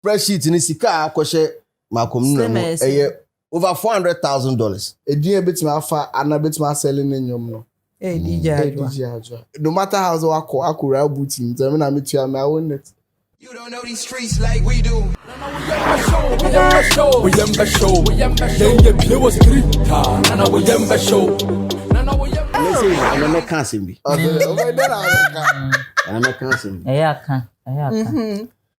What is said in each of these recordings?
spreadsheet in sika akoshe makom no over $400,000. Edin betima afa anabetima selling nyom no. DJ. No matter how so akura booting, so na me tua me I own it. You don't know these streets like we do. We yamba show. Then you play was street. Nana we yamba show. Listen, I'm not canceling me. Okay, I'm not canceling. Ayaka.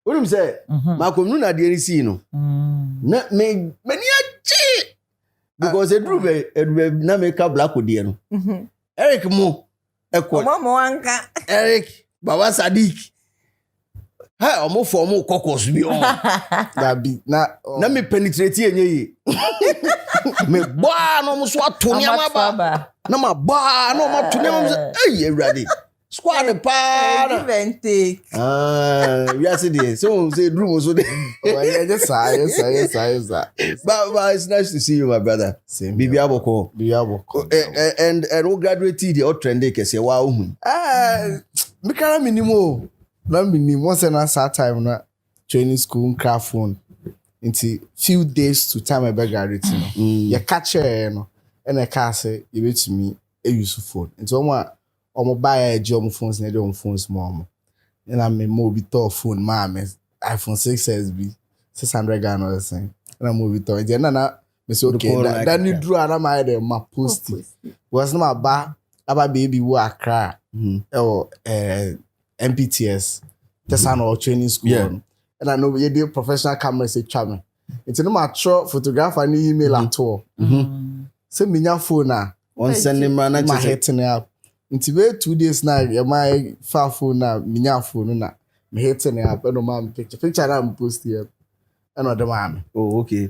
What do you say? Makom Nuna de see no. Na me achi. Because edru na make black odi no. Eric Mo Eko. Mama wanka. Eric Baba Sadiq. Hey, omo for mo kokos bi on. That be na me penetrate enye yi. Me ba no mo so ato ni amaba. Na ma ba no ma to ni amaba. Hey, ready. Squad pa. Give and take. We are saying so say room so dey. Yes. But it's nice to see you, my brother. Same. Bibi aboko. And we graduated the trendy kese wa ohun. Me kara minimo. Na minimo once na start time na training school craft phone. Into few days to time I graduate no. You catch no. And I can say you bet me a use phone. Into omo buy a job phones na dey phones mom. And I'm a mobile phone mama iPhone 6SB 600 Ghana or something. And I'm mobile to. Then na me say okay that need draw na my dey ma post it. Was na ba aba baby wo Accra. MPTS tesa no training school. And I know you dey professional camera say chame. Into no ma throw photographer ni email at all. Say me nya phone na on send him na ma hitting up. Into be 2 days now, my phone na minya phone na me hitting up no ma picture na post here. And no the man. Oh, okay.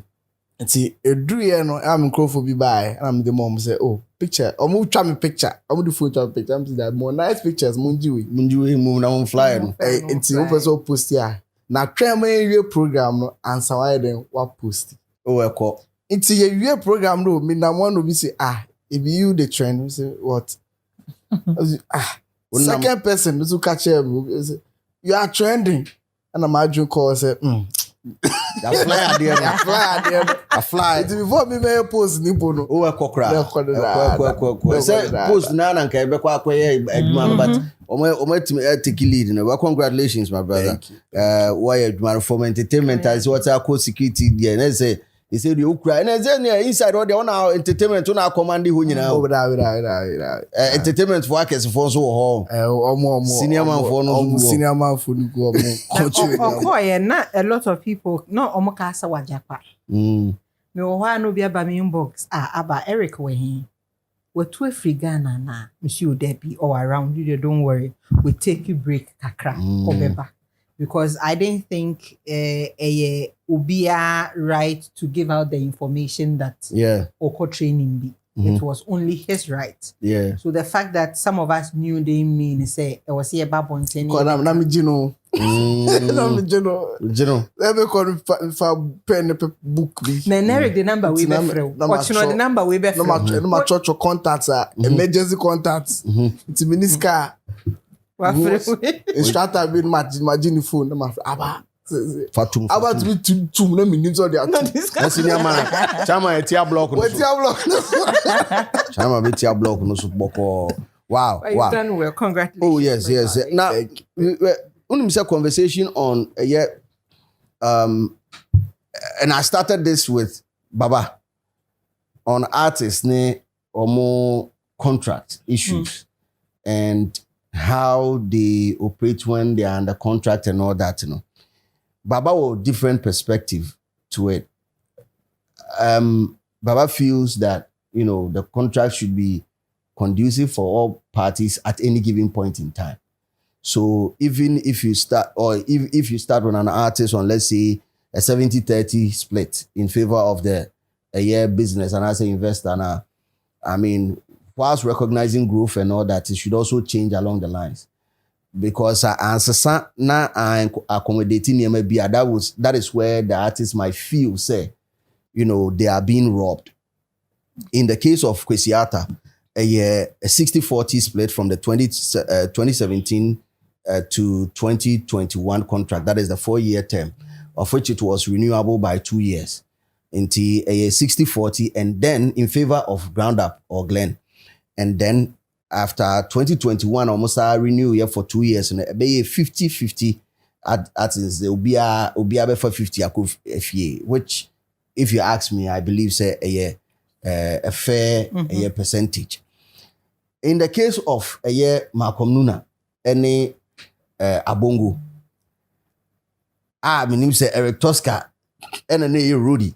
Nti edru ye no am microphone bi buy and am the mom say oh picture omo twa me picture omo the phone twa me picture am say that more nice pictures munjiwe mu na on flyer no nti o person post here na twa me area program no answer why then what post oh eko nti ye area program no me na one no be say if you the trend we say what second person no to catch him say you are trending and am adjun call say that fly it before me may post nipo no o ekokra say post na na nka be kwa akoye adwuma but omo take lead no well congratulations my brother why adwuma for entertainment as what I call security there na say he said you cry na say inside all the on entertainment on command ho nyina entertainment for akes for so ho omo senior man for no go omo na a lot of people no omo ka sa wajapa me wo no bia ba me inbox aba Eric we hin we to free Ghana na monsieur Debbie or around you don't worry we take you break kakra obeba because I didn't think Ubia right to give out the information that Oko training be. It was only his right. Yeah. So the fact that some of us knew they mean say it was here about one thing. Let me Let me call for pen book. Eric the number we be through. What you know the number we be through. No my church contacts emergency contacts. It's minister. Instructor be imagine phone na ma Fatum about to be two minutes on the senior man chama etia block no chama betia block no so boko wow you've done well, congratulations. Oh yes now unim say conversation on and I started this with Baba on artists ne omo contract issues and how they operate when they are under contract and all that, Baba will different perspective to it. Baba feels that, the contract should be conducive for all parties at any given point in time. So even if you start, or if you start on an artist on, let's say, a 70-30 split in favor of the business and as an investor, whilst recognizing growth and all that, it should also change along the lines. Because accommodating that is where the artists might feel, say, they are being robbed. In the case of Kwesiata, a 60-40 split from the 2017 to 2021 contract, that is the 4-year term, of which it was renewable by 2 years. Into a 60-40, and then in favor of Ground Up or Glen. And then after 2021, almost I renew here for 2 years, and be 50-50 at is will be a for 50 FA, which, if you ask me, I believe say a fair percentage. In the case of Malcolm Nuna, any Abongo, my name say Eric Toscar, and a Rudy.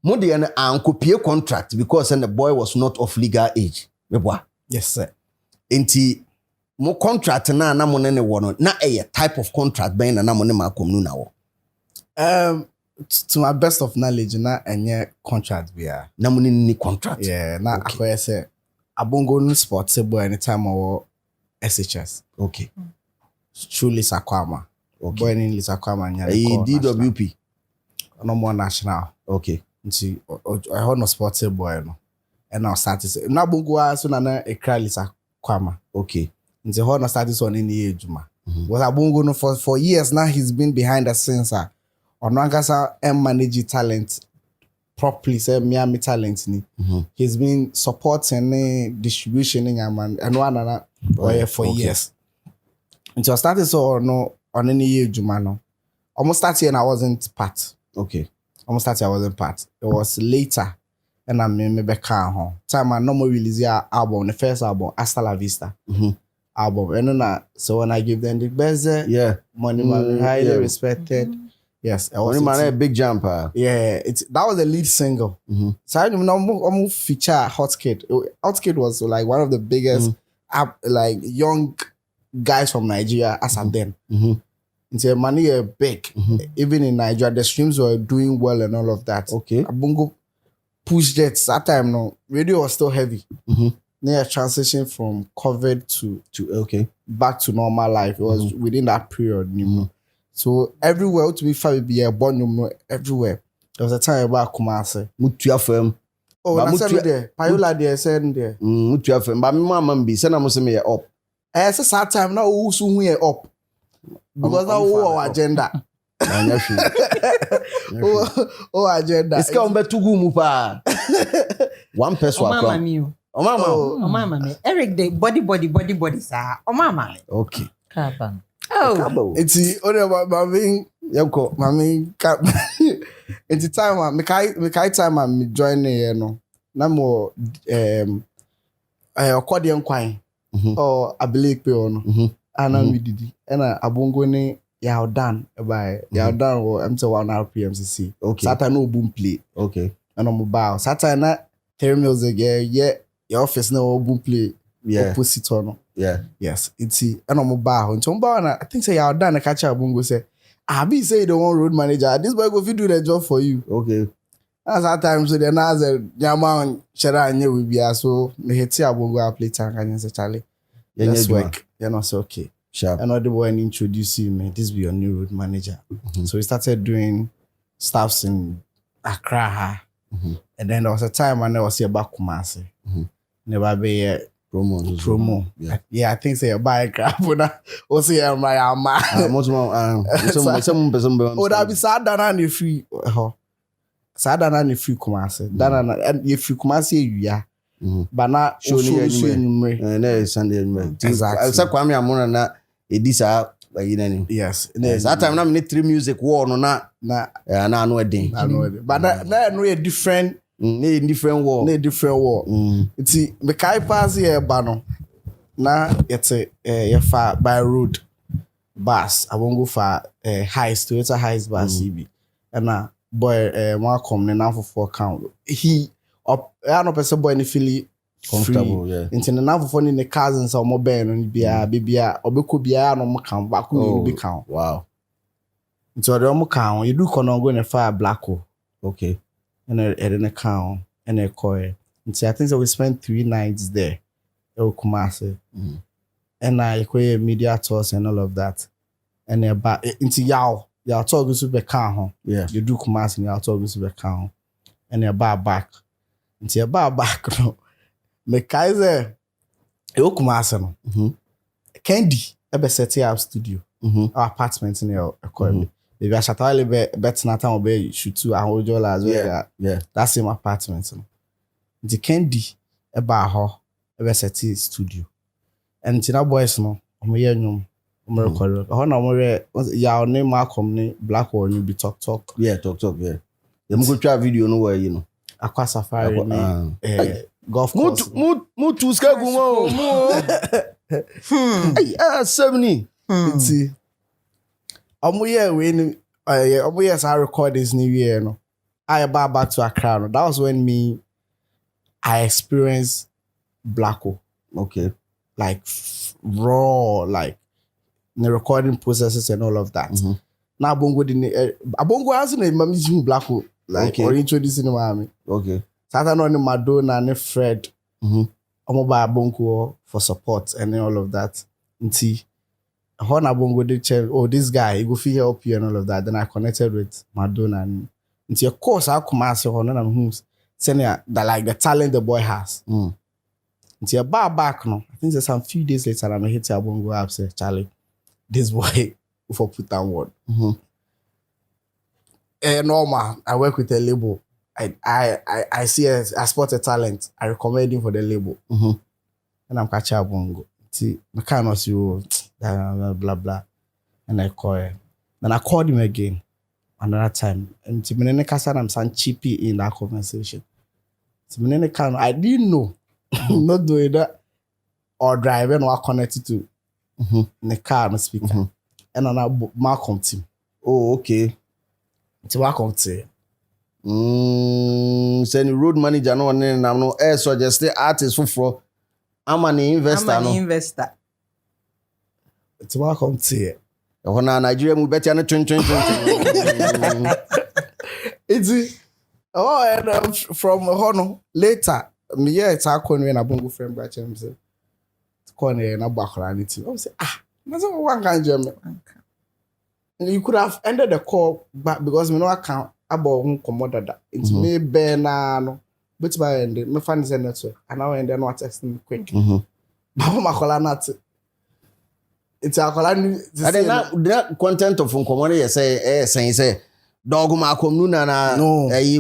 Modi and uncopy contract because the boy was not of legal age. Yes, sir. Inti mo contract na mo ne wono na type of contract ben na mo ne Malcolm Nuna wo. To my best of knowledge, na any contract be a. Na mo ni contract. Yeah, na akoye say Abongo no sports boy anytime or SHS. Okay. Truly Sakwama. Okay. Boy in Lisakwama nya. DWP. No more national. Okay. Nti I hold no sports boy no. And now started na Abongo so na e cry Lisakwama. Okay. Nti hold no started on in the ejuma. Was Abongo no for years now he's been behind the scenes. Onankasa manage talent properly, say Miami talent ni. He's been supporting distribution in Yaman and one for years. Until I started so no on any year Jumano. Almost started and I wasn't part. Okay. Almost started I wasn't part. It was later and I maybe home. Time I normally release our album, the first album, Hasta La Vista. Album. And then so when I give them the best money man, highly respected. Yes, I was a big jumper. Yeah, that was the lead single. So I don't feature Hot Kid. Hot Kid was like one of the biggest like young guys from Nigeria as of then. Until money big. Even in Nigeria, the streams were doing well and all of that. Okay. Abongo pushed it. That time no, radio was still heavy. Near transition from COVID to back to normal life. It was within that period. So everywhere to be fair be a born everywhere. There was a time about Kumasi. Mutua firm. Oh, I said there. Payola there said there. Mutua firm. But my mama be send am say me up. It's a sad time now who soon we up. Because now our agenda. Oh agenda. It's come back to gumu pa. One person akwa. Oh mama. Eric the body sir. Oh mama. Okay. Kaba. Oh, it's only about Mami. It's time me time I'm joining no. Na mo accordion kwine or abilik pe ono. Ana mi didi. Ena Abongo ne ya dan by ya dan wo MT1 RPMCC. Okay. Sata no boom play. Okay. Ana mo ba. Sata na Terry music your office no boom play. Yeah. Opposite ono. Yeah. Yes, it's and I'm about I think say you're done a catch up Bungo say, I be say the one road manager. This boy go fit do the job for you. Okay. That's that time so then as a Yaman Shara and you will be so me hit Bungo play tank and say Charlie. Let's work. You know, so okay. Sure. And the boy introduce you, man. This be your new road manager. So we started doing stuffs in Accra. And then there was a time when I was here back Kumasi. Never be promo. Yeah, I think say a buy crap or say my oh that be sad than the free sad than the free Kumasi. Dana and if you Kumasi you but not show you na Sunday exactly. Sa kwame amona na edisa yes. That time na me 3 music war no na no edin. But na no a different different war. It's me kai pass here bano. Na it's a far by road bus. I won't go for heist to it's a heist bus CB. And na boy Malcolm na for count. He up I no person boy ni feel comfortable, yeah. Into the now for the cousins or mobile and be a baby or beko be a no count back be count. Wow. Into the omo count you do kono go na fire black hole. Okay. And a count and a coy. And so I think so we spent 3 nights there. Kumasi. And I equate media tours and all of that. And about into y'all talk super count. Yeah. You do Kumasi and y'all talk super count. And about back. Into about back no. Me Kaiser Kumasi no. Candy ebe set up studio. our apartment in your economy. Maybe I shall tell you better not time be shoot to and hold your as well. Yeah. That same apartment. The candy about her set studio. And Tina boys no, I'm here no. I'm recording. How now more your name Malcolm Black or you be talk. Yeah, talk. Yeah. Them go try video no where you know. Aqua Safari golf course. Mo Toscar go mo. Hey, 70. See. When I record this new year, no. I back to Accra. No. That was when I experienced Blacko. Okay. Like raw, like the recording processes and all of that. Now Bongo didn't. Bongo hasn't a mammy Blacko like or introducing him. Okay. Saturday on Madonna and Fred. I'm about Bongo for support and all of that. Until Hona Bongo did tell, oh, this guy, he go feel help you and all of that. Then I connected with Madonna and until of course I come ask Hona and who's saying that like the talent the boy has. Until back no. I think there's some few days later I'm hit Bongo up say, Charlie, this boy for put that word. Normal. I work with a label. I see I spot a talent. I recommend him for the label. And I'm catching Bongo. See, I cannot see you, blah, blah. And I call him. Then I called him again another time. And I'm some chippy in that conversation. I didn't know. Not doing that. Or driving or connected to the car and speaker. And then I Malcolm team. Oh, okay. To Malcolm team. Send road manager no one no suggest artist for I'm an investor no. To Malcolm team. Hona Nigeria mu better na twin. It's and from Hono later me it's a con when a Bongo friend batch him say con na bakranity. I say na so one can jam. You could have ended the call back because me no account about commodada. It's me be na no. But by end me find the network and now end no text me quick. Ba ma call na it's a call and the content of commodity you say dog ma kom Nuna na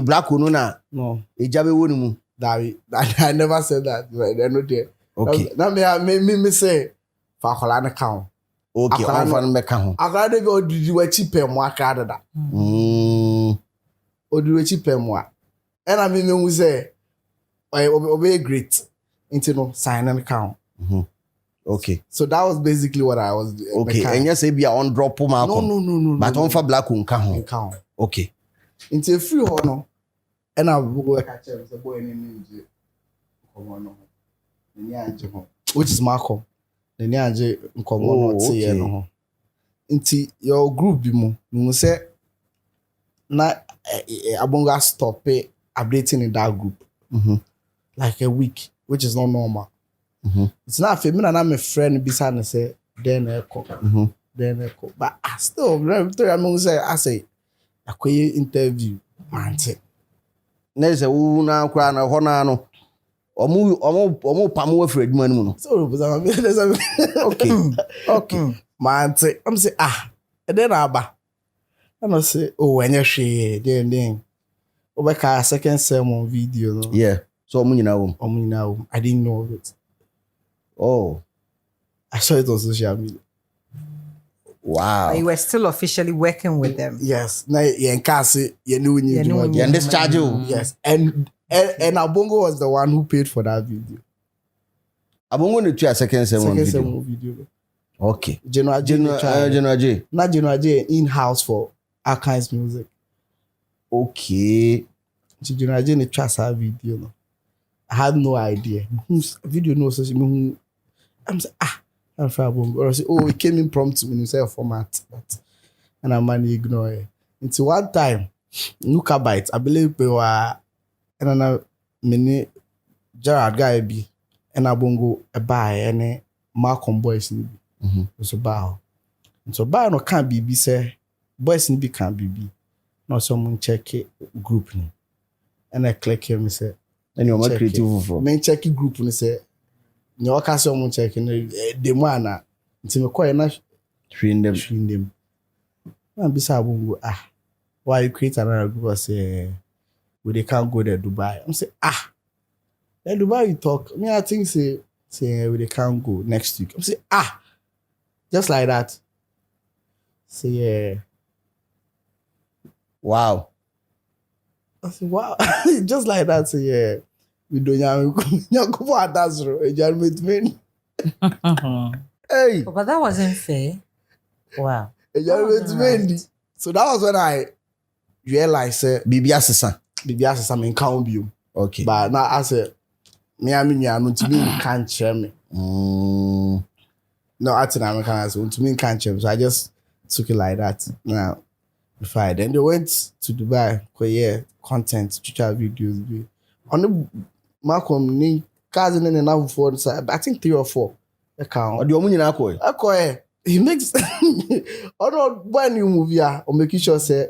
Black Nuna. No. E jabe woni mu. I never said that. But they're not there. Okay. Now me say for call an account. Okay, on fan meka ho. Akra de go didi wa chipe mo akra da. Odi wa chipe mo a. And I mean we say obey great into no sign an account. Okay. So that was basically what I was doing. Okay, and you say be on drop ma ko. No. But on for Black nka ho. Account. Okay. Into free ho no. And I go catch him say boy ni come on no. Ni anje ho. Which is Marco. The Nyaje nkomo no tie no ho. Nti your group bi mu say na Abonga stop updating in that group. Like a week, which is not normal. It's not for me and I'm a friend beside and say then echo. But I still I say I interview man. Na say wo na kra na ho na no. Omo pamu afred man mu no. So okay. Man say I'm say and then aba. And I say oh when you share then Obeka second sermon video no. Yeah. So omo nyina wo. I didn't know of it. Oh. I saw it on social media. Wow. But you were still officially working with them. Yes. Na yen kasi yen knew Yen discharge you. Yes. And Abongo was the one who paid for that video. Abongo no twa second sermon video. Okay. General J. Not General J in-house for Archives Music. Okay. General J ne twa that video no. I had no idea. Video no social media. I'm saying I'm from or say it came in prompt when you say a format, but and I'm man ignore it. Until one time, Nuka Bites, I believe we were and then mini Gerard guy be and Abongo a buy and Malcolm boys ni be. So bow. So bow no can't be say boys ni be can't be. No someone check it group ni. And I click him say and you're more creative for. Men check group ni say. No case someone checking the mana. Nti me call na Train them. And beside why you create another group and say we they can't go there Dubai. I'm say then Dubai you talk. Me I think say we they can't go next week. I'm say just like that. Say yeah. Wow. I say wow. Just like that. Say yeah. We don't go for that's right. Hey. But that wasn't fair. Wow. So that was when I realized Bibi Asisa. me count you. Okay. But now I said me to me can't share me. No, I think I'm kind of to me can't share. So I just took it like that. Now, then they went to Dubai for content, tutorial videos. On the Malcolm ni cousin and enough for I think 3 or 4 account. What do you mean na He makes when you move or make sure say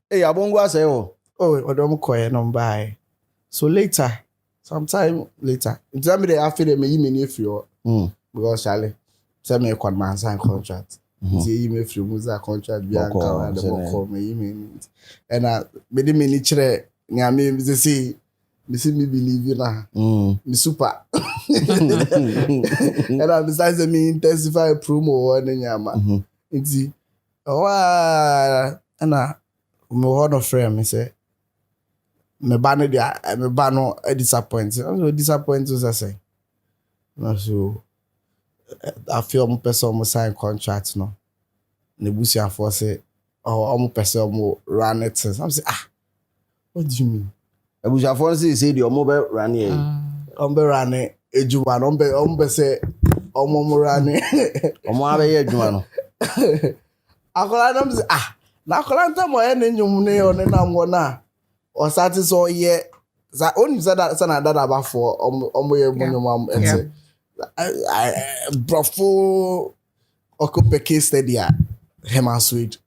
hey abongwa say number. So later, sometime later, in time they after they may email if you because Charlie tell me a man sign contract. See email if you musa contract be and the me email and made me nichre near me say me believe you now. Me super. And I besides me intensify promo or any yama. It's and me one of friend me say me banner there me banner disappointed. I'm disappointed as I say. So I feel my person sign contract no. Ne busia for say my person run it. I'm say what do you mean? Abushafo say the omo run here. Ombe run ejuma ombe say omo run. Omo abe ejuma no. Akola nam say na akola ntam o ene nyum ne o ne nam wona o sati so ye za oni say that na dada ba for omo ye nyum ente. Brofo okope case study him and sweet.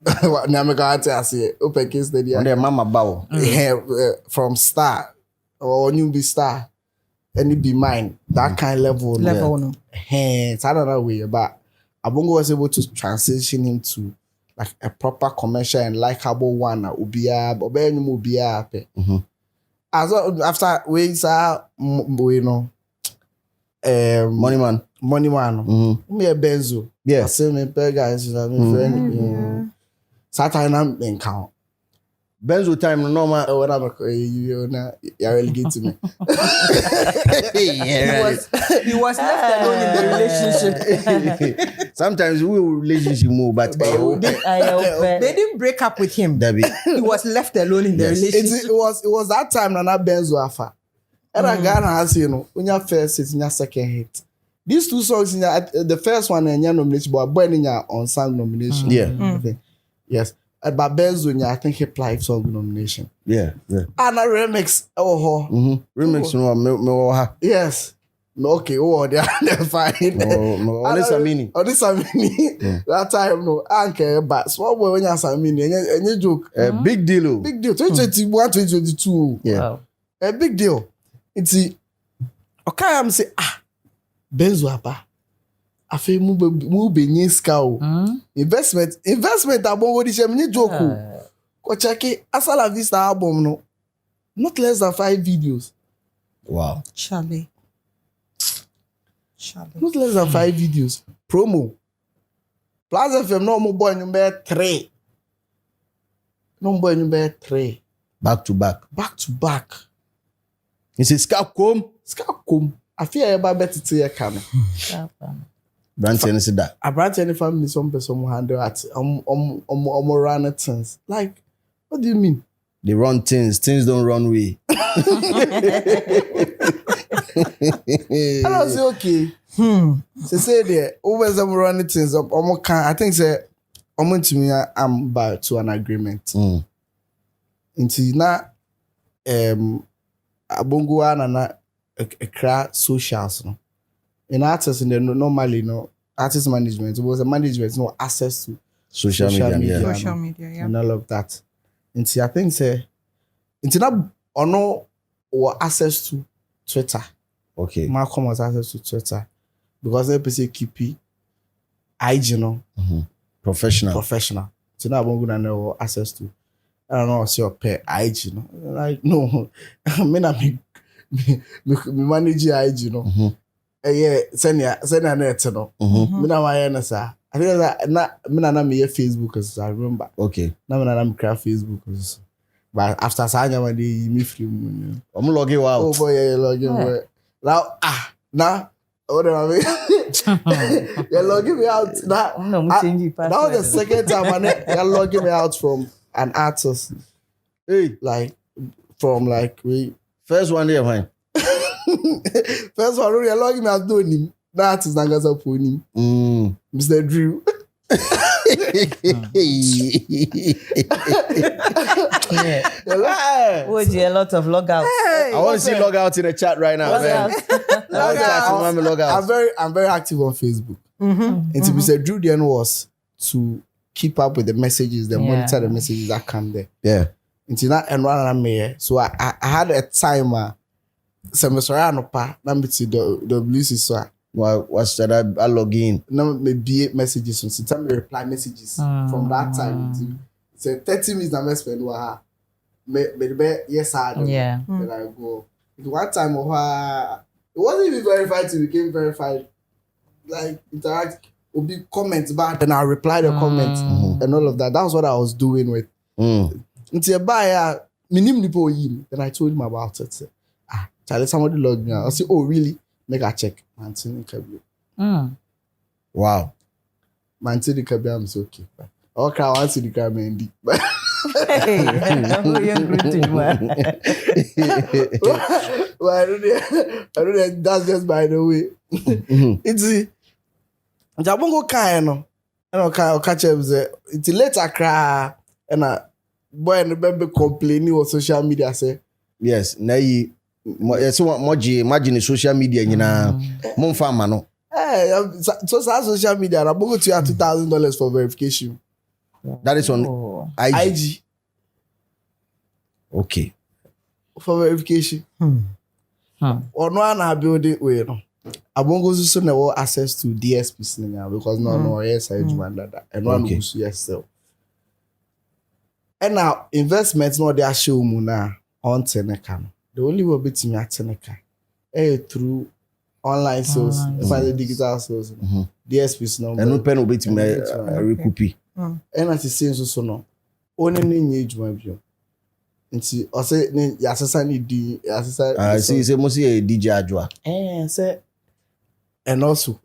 I say open case study. On the mama bow. From star or new be star, and it be mine. That kind of level. No. It's another way, but Abongo was able to transition him to like a proper commercial and likable one. Ubia, ubia. As well, after we saw, Money Man. Me a benzo. Yeah. I say me pay guys, my friend. Saturday I'm in count. Benzo time no normal. When I'm you really get to me. He was left alone in the relationship. Sometimes we will relationship move, but they didn't break up with him. Debbie. He was left alone in the relationship. It was that time Nana Benzo afa. And I Ghana has when your first hit, your second hit. These 2 songs, the first one and your nomination, but burning your unsung nomination. Yeah. Yes. But Benzo, I think he applied song nomination. Yeah. And a remix. Remix no. Yes. Okay. They're fine. This a meaning. That time no. I don't care. But small boy when you have a meaning, and you joke. Big deal. Big deal. 2021, 2022. Yeah. Wow. A big deal. It's okay. I'm say Benzo apa. Afi mu be nyi ska o. Investment abon di shem ni joke. Ko check it Asala Vista album no. Not less than 5 videos. Wow. Charlie. Not less than 5 videos. Promo. Plaza FM no mo boy number 3. No boy number 3. Back to back. It's a Scapcom. I fear about better to your camera. Branch and said that. I branch any family some person handle at run at things. Like, what do you mean? They run things don't run way. I don't say okay. So say there, always I'm running things up. I think say to me I'm about to an agreement. Until now Abongo na a crowd socials no. In artists in the normally artist management, it was a management no access to social media, yeah. And all of that. Until I think say until now or access to Twitter. Okay. Malcolm has access to Twitter because they say keep IG no. Professional. So now I'm gonna know access to. I don't know, see your pay IG no. Like no, me manage IG no. Yeah, send ya net no. Me na my na sa. I think that na me Facebook as I remember. Okay. Na me craft Facebook as. But after Sanya one day me free money. I'm logging you out. Oh boy, yeah, logging me. Now what am I mean? You're logging me out. Now that was the second time you're logging me out from an artist. Hey, like from like we first one there, fine. First one, you're logging me out doing him. That is Nagaza Pony. Mr. Drew. Would you a lot of logouts? I want to see logouts in the chat right now, man. I'm very active on Facebook. And to Mr. Drew then was to keep up with the messages, monitor the messages that come there. Yeah. Until that and run me. So I had a timer. Semester pa number to the WC so. What's that? I log in. No, maybe messages. So sometimes me reply messages from that time. So 30 minutes I spend with her. Yes, I do. Yeah. Then I go. One time it wasn't even verified till it became verified. Like interact will be comments back, then I'll reply the comments and all of that. That was what I was doing with. Until buy then I told him about it. Charlie, somebody logged me out. I said, oh really? Make a check. Wow. Mantini Kabi, I'm so okay. Okay, I want to the Mendy. Hey, Well, I don't know. That's just by the way. It's Jabongo Kaino. And I'll catch up. It's later cry. And I boy and the baby complaining on social media. Say, yes, now you. So imagine social media, you know, Monfama no. So social media, I'm going to have $2,000 for verification. That is on IG. Okay. For verification. Or no one I build it with. I'm going to soon have access to DSPs now because no, yes, I do that. And one goes yes, so. And now investments, no, they are show me now on Teneka. The only way between me at Teneka through online sales, the digital sales, DSPs number. And no pen will be to me recoup. And as it seems so no, only in age my view. And see, I say, yes, I need the assassin. I see, say, must see a DJ Ajwa. Say, and also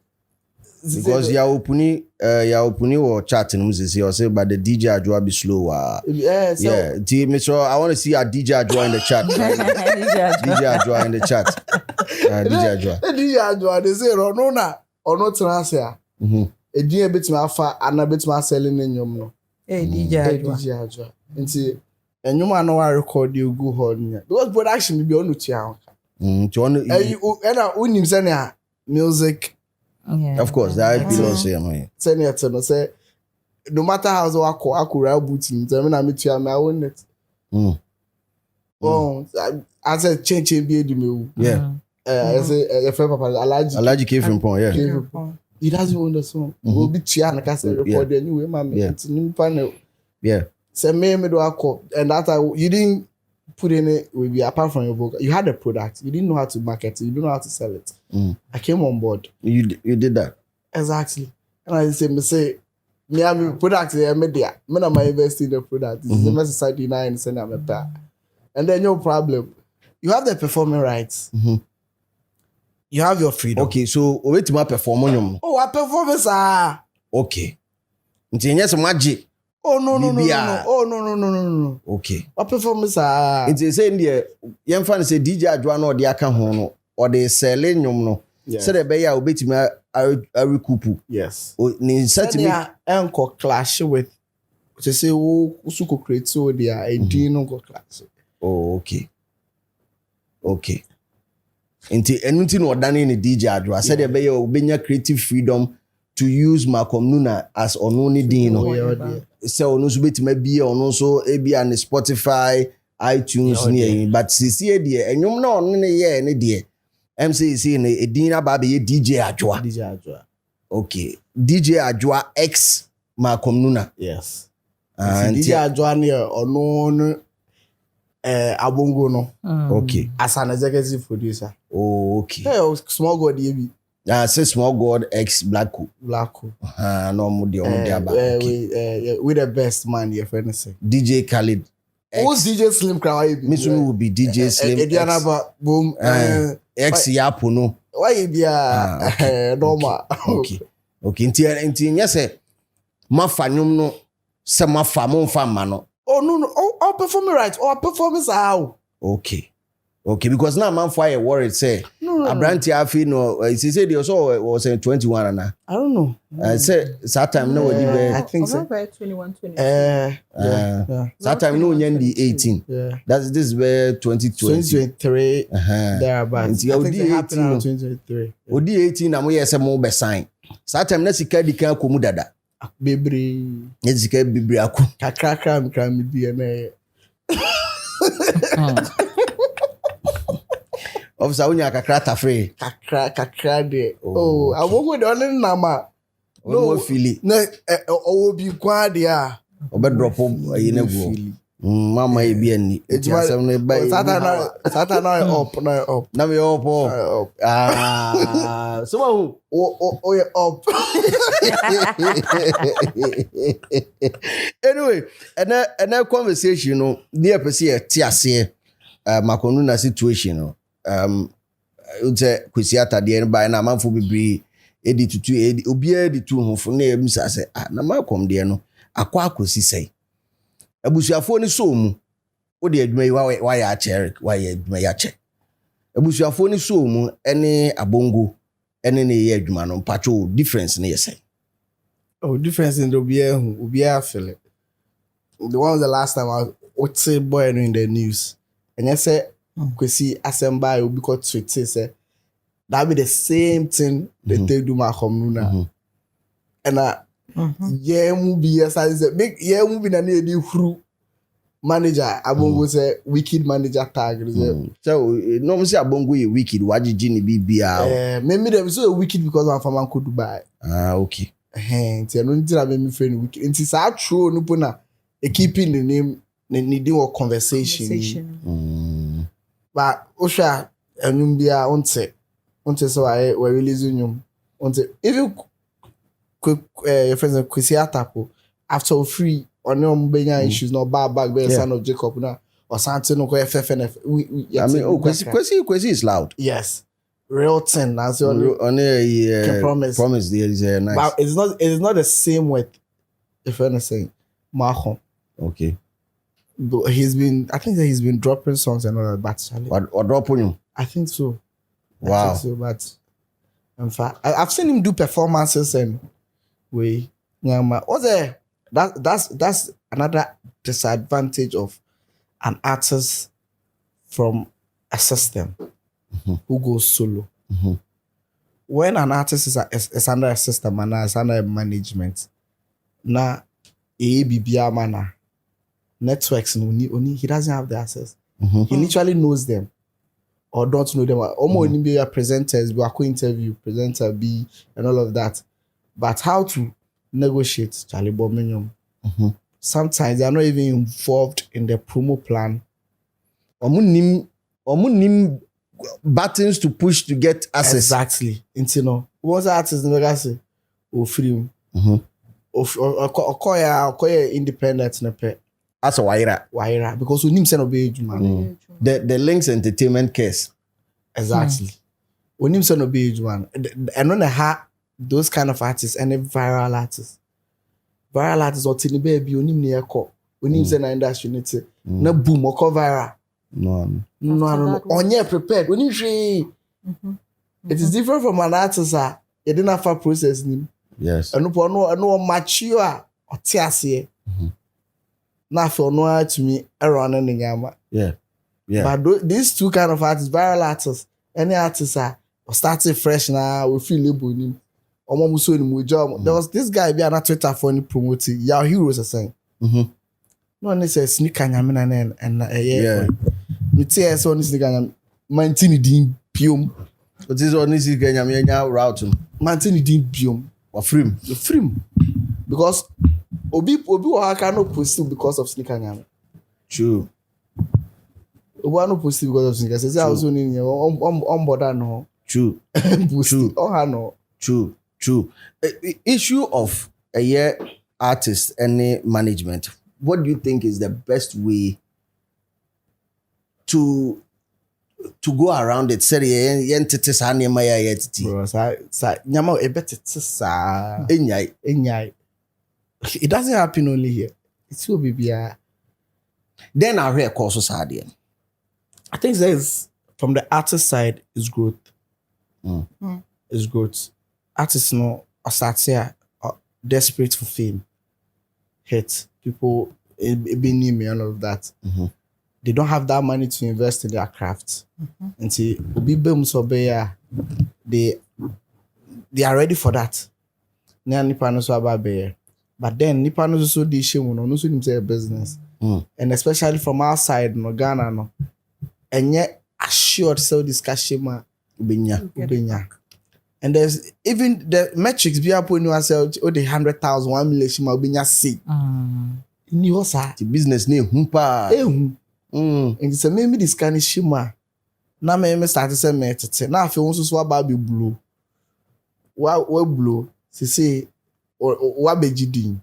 because you're opening or chatting, or say, but the DJ Ajwa be slow. Yeah, so I want to see a DJ Ajwa in the chat. DJ Ajwa in the chat. DJ Ajwa, they say, Nuna, or not transfer. A dear bit my fat and a bit my selling in your no. DJ Ajwa. And see, and you man know I record you go hold because production will be on with you. And I wouldn't send music. Yeah. Of course, that belongs to him. Send it to say, no matter how I could write booting, I mean, I meet you, I own it. Oh, I said, change be the meal. Yeah. I say, a friend, Papa, Allergy came from Pong, yeah. He doesn't own the song. We'll be Chiana Castle record anyway, man. It's a new panel. Yeah. Say, me do I call, and that you didn't put in it with you apart from your vocal. You had a product, you didn't know how to market it, you didn't know how to sell it. I came on board. You did that exactly, and I say, me have a product here, media. Me na my invest in the product. This is the message side in and send them a pair. And then no problem. You have the performing rights. You have your freedom. Okay, so wait to my performance. Oh, what performance okay. It's magic. Oh no. Oh no. Okay. What performance It's saying there, young fan say DJ Ajwa no dia ka ho no or they selling nyom no. So the beya obetimi a recoup. Yes. Ni setting enko clash with to say who suko create so dia e din no go clash. Oh, okay. Nti enunti no odane ni DJ Ajwa said the beya obenya creative freedom to use Malcolm Nuna as ononi din no. So ono so betimi bia ono so e bia ne Spotify, iTunes ni but sisi e de enyom na ono ne ye ne de MCC ne edin aba be DJ Ajwa. DJ Ajwa. Okay. DJ Ajwa X Malcolm Nuna. Yes. And DJ Adwane ono Abongo no. okay. As an executive producer. Oh, okay. Hey, small god ye Say Small God X Blacko. No more the okay. We the best man here for anything. DJ Khalid. Who's DJ Slim Krawai? Misu will be DJ Slim. Ediana boom. X Yapo no. Why you be normal? Okay. Okay. Inti nyese mafanyum no se mafamo fama no. Oh no. Oh, perform right. Oh, performance how? Okay. Okay, because now man for worried say Abranti Afi no he said he also was 21 and I don't know. I said that time no I think so. 21. That time no the 18. Yeah. This is where 2020. 2023 thereabouts. I think it happened around 2023. Odi 18 na mo yese mo be sign. That time na sika di kan komu dada. Bebre. Na sika bebre aku. Kakrakra mkra mi di na. Officer unya kakra tafre. Kakra de. Oh, Abongo de only nama. No fili. Na owo bi kwa de a. Obe drop yi na go. Mama e bi ani. Eti asem no ba. Satana up. Na me up. So who? Oh yeah up. Anyway, and that conversation no, near per se tiase Malcolm Nuna situation no. Uche kwesiata de by na manfo bebre edi tutu edi obi edi tu honfo na emusa se na Malcolm de no akwa akosi sei abusuafo ni so mu wo de adwuma yi wa ya cherek wa ya adwuma ya che abusuafo ni so mu ene Abongo ene ne ye adwuma no mpacho difference ne yesei. Oh, difference in the obi feel it. The one was the last time I would say boy in the news and you say Kwesi Asemba will be called tweet say that be the same thing they do Malcolm Nuna. And yeah movie as I say big yeah movie na need through manager Abongo say wicked manager tag so no say Abongo is wicked wajiji ni bibia maybe them so wicked because of man could Dubai. Okay. Nti no ntira me friend wicked nti sa true no na keeping the name needing a conversation. But Osha and Numbia unte so I were releasing you unte if you quick your friends and Kwesiata after free or no Benya issues no bad back by son of Jacob now or something no FFNF. I mean Kwesi is loud. Yes. Real 10 as on promise there is a nice. But it's not the same with if anything Mahon. Okay. But he's been dropping songs and all that, but or dropping you? I think so. Wow. I think so, but in fact, I've seen him do performances and that's another disadvantage of an artist from a system who goes solo. When an artist is under a system and is under a management, na ABBA manner. Networks only he doesn't have the access. He literally knows them or don't know them. Almost be a presenters, be a co-interview, presenter B and all of that. But how to negotiate Charlie Bominium? Sometimes they are not even involved in the promo plan. Omunim buttons to push to get access. Exactly. Into no. Once artists never say or free. Or independent na pe. As a wire because we need to obey man. The Links Entertainment case. Exactly. We need to obey man. And when they have those kind of artists and viral artists or tiny baby, we need to call. We need to industry need to na boom or call viral. No. On your prepared. We need to. It is different from an artist. You didn't have a process. Yes. And no mature or tiasi. Now for no to me around in the yama. Yeah. But these two kind of artists, viral artists, any artists are starting fresh now. We feel label him. Almost in the job. There was this guy be on Twitter for any promoting. Your heroes are saying. No one says sneak and yeah. Me tell so this nigga mantini din pium. But this one is Ganyamia route. Mantini din pium. Or frame. The film. Because Obi cannot pursue because of sneaker nyam. True. Obi no pursue because of sneaker. Say I was only on border no. True. True. Oh no. True. Issue of a year artist and management. What do you think is the best way to go around it? Say entity sa na ma ya entity. Bro, sa nyama e betete sa. Enyai. It doesn't happen only here. It's will be bia. Then I hear course society. I think there is from the artist side is growth. Is growth. Artists no start here desperate for fame. Hate people being near me and all of that. They don't have that money to invest in their craft. And see, they are ready for that. But then Nipa no so di shame no so nim say business. And especially from our side no Ghana no. Enye assured so discussion ubenya. And there's even the metrics be up when you say oh the 100,000 1 million shima ubenya see. Ni ho sa The business name humpa. And say maybe this kind of shima. Na me start to say me tete. Na afi won so aba be blow. Wa blow. Say what be din?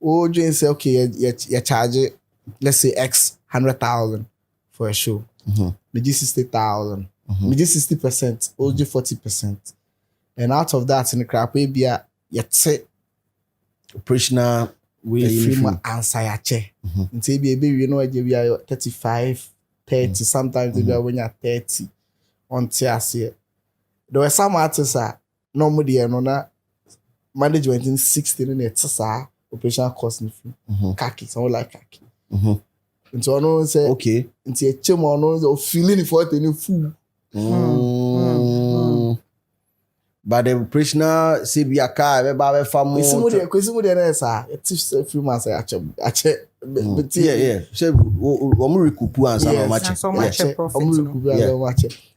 Oh, Jane say okay, you charge let's say X 100,000 for a show. Maybe 60,000. Maybe 60%. Or 40%. And out of that, in the crap, maybe you say Operational we free my answer ya che. And say baby, you know, we are 35, 30. Sometimes we are when you're 30 on TSC. There were some artists normally no management in 16 in it, operational cost in khaki, someone like khaki. And so I know say okay. And say chemo no feeling for it any fool. But the operational say be a car we ba we fam. Kwesi mo dey say it's a few months ache. Yeah. Say we mo recoup answer no match. So much profit.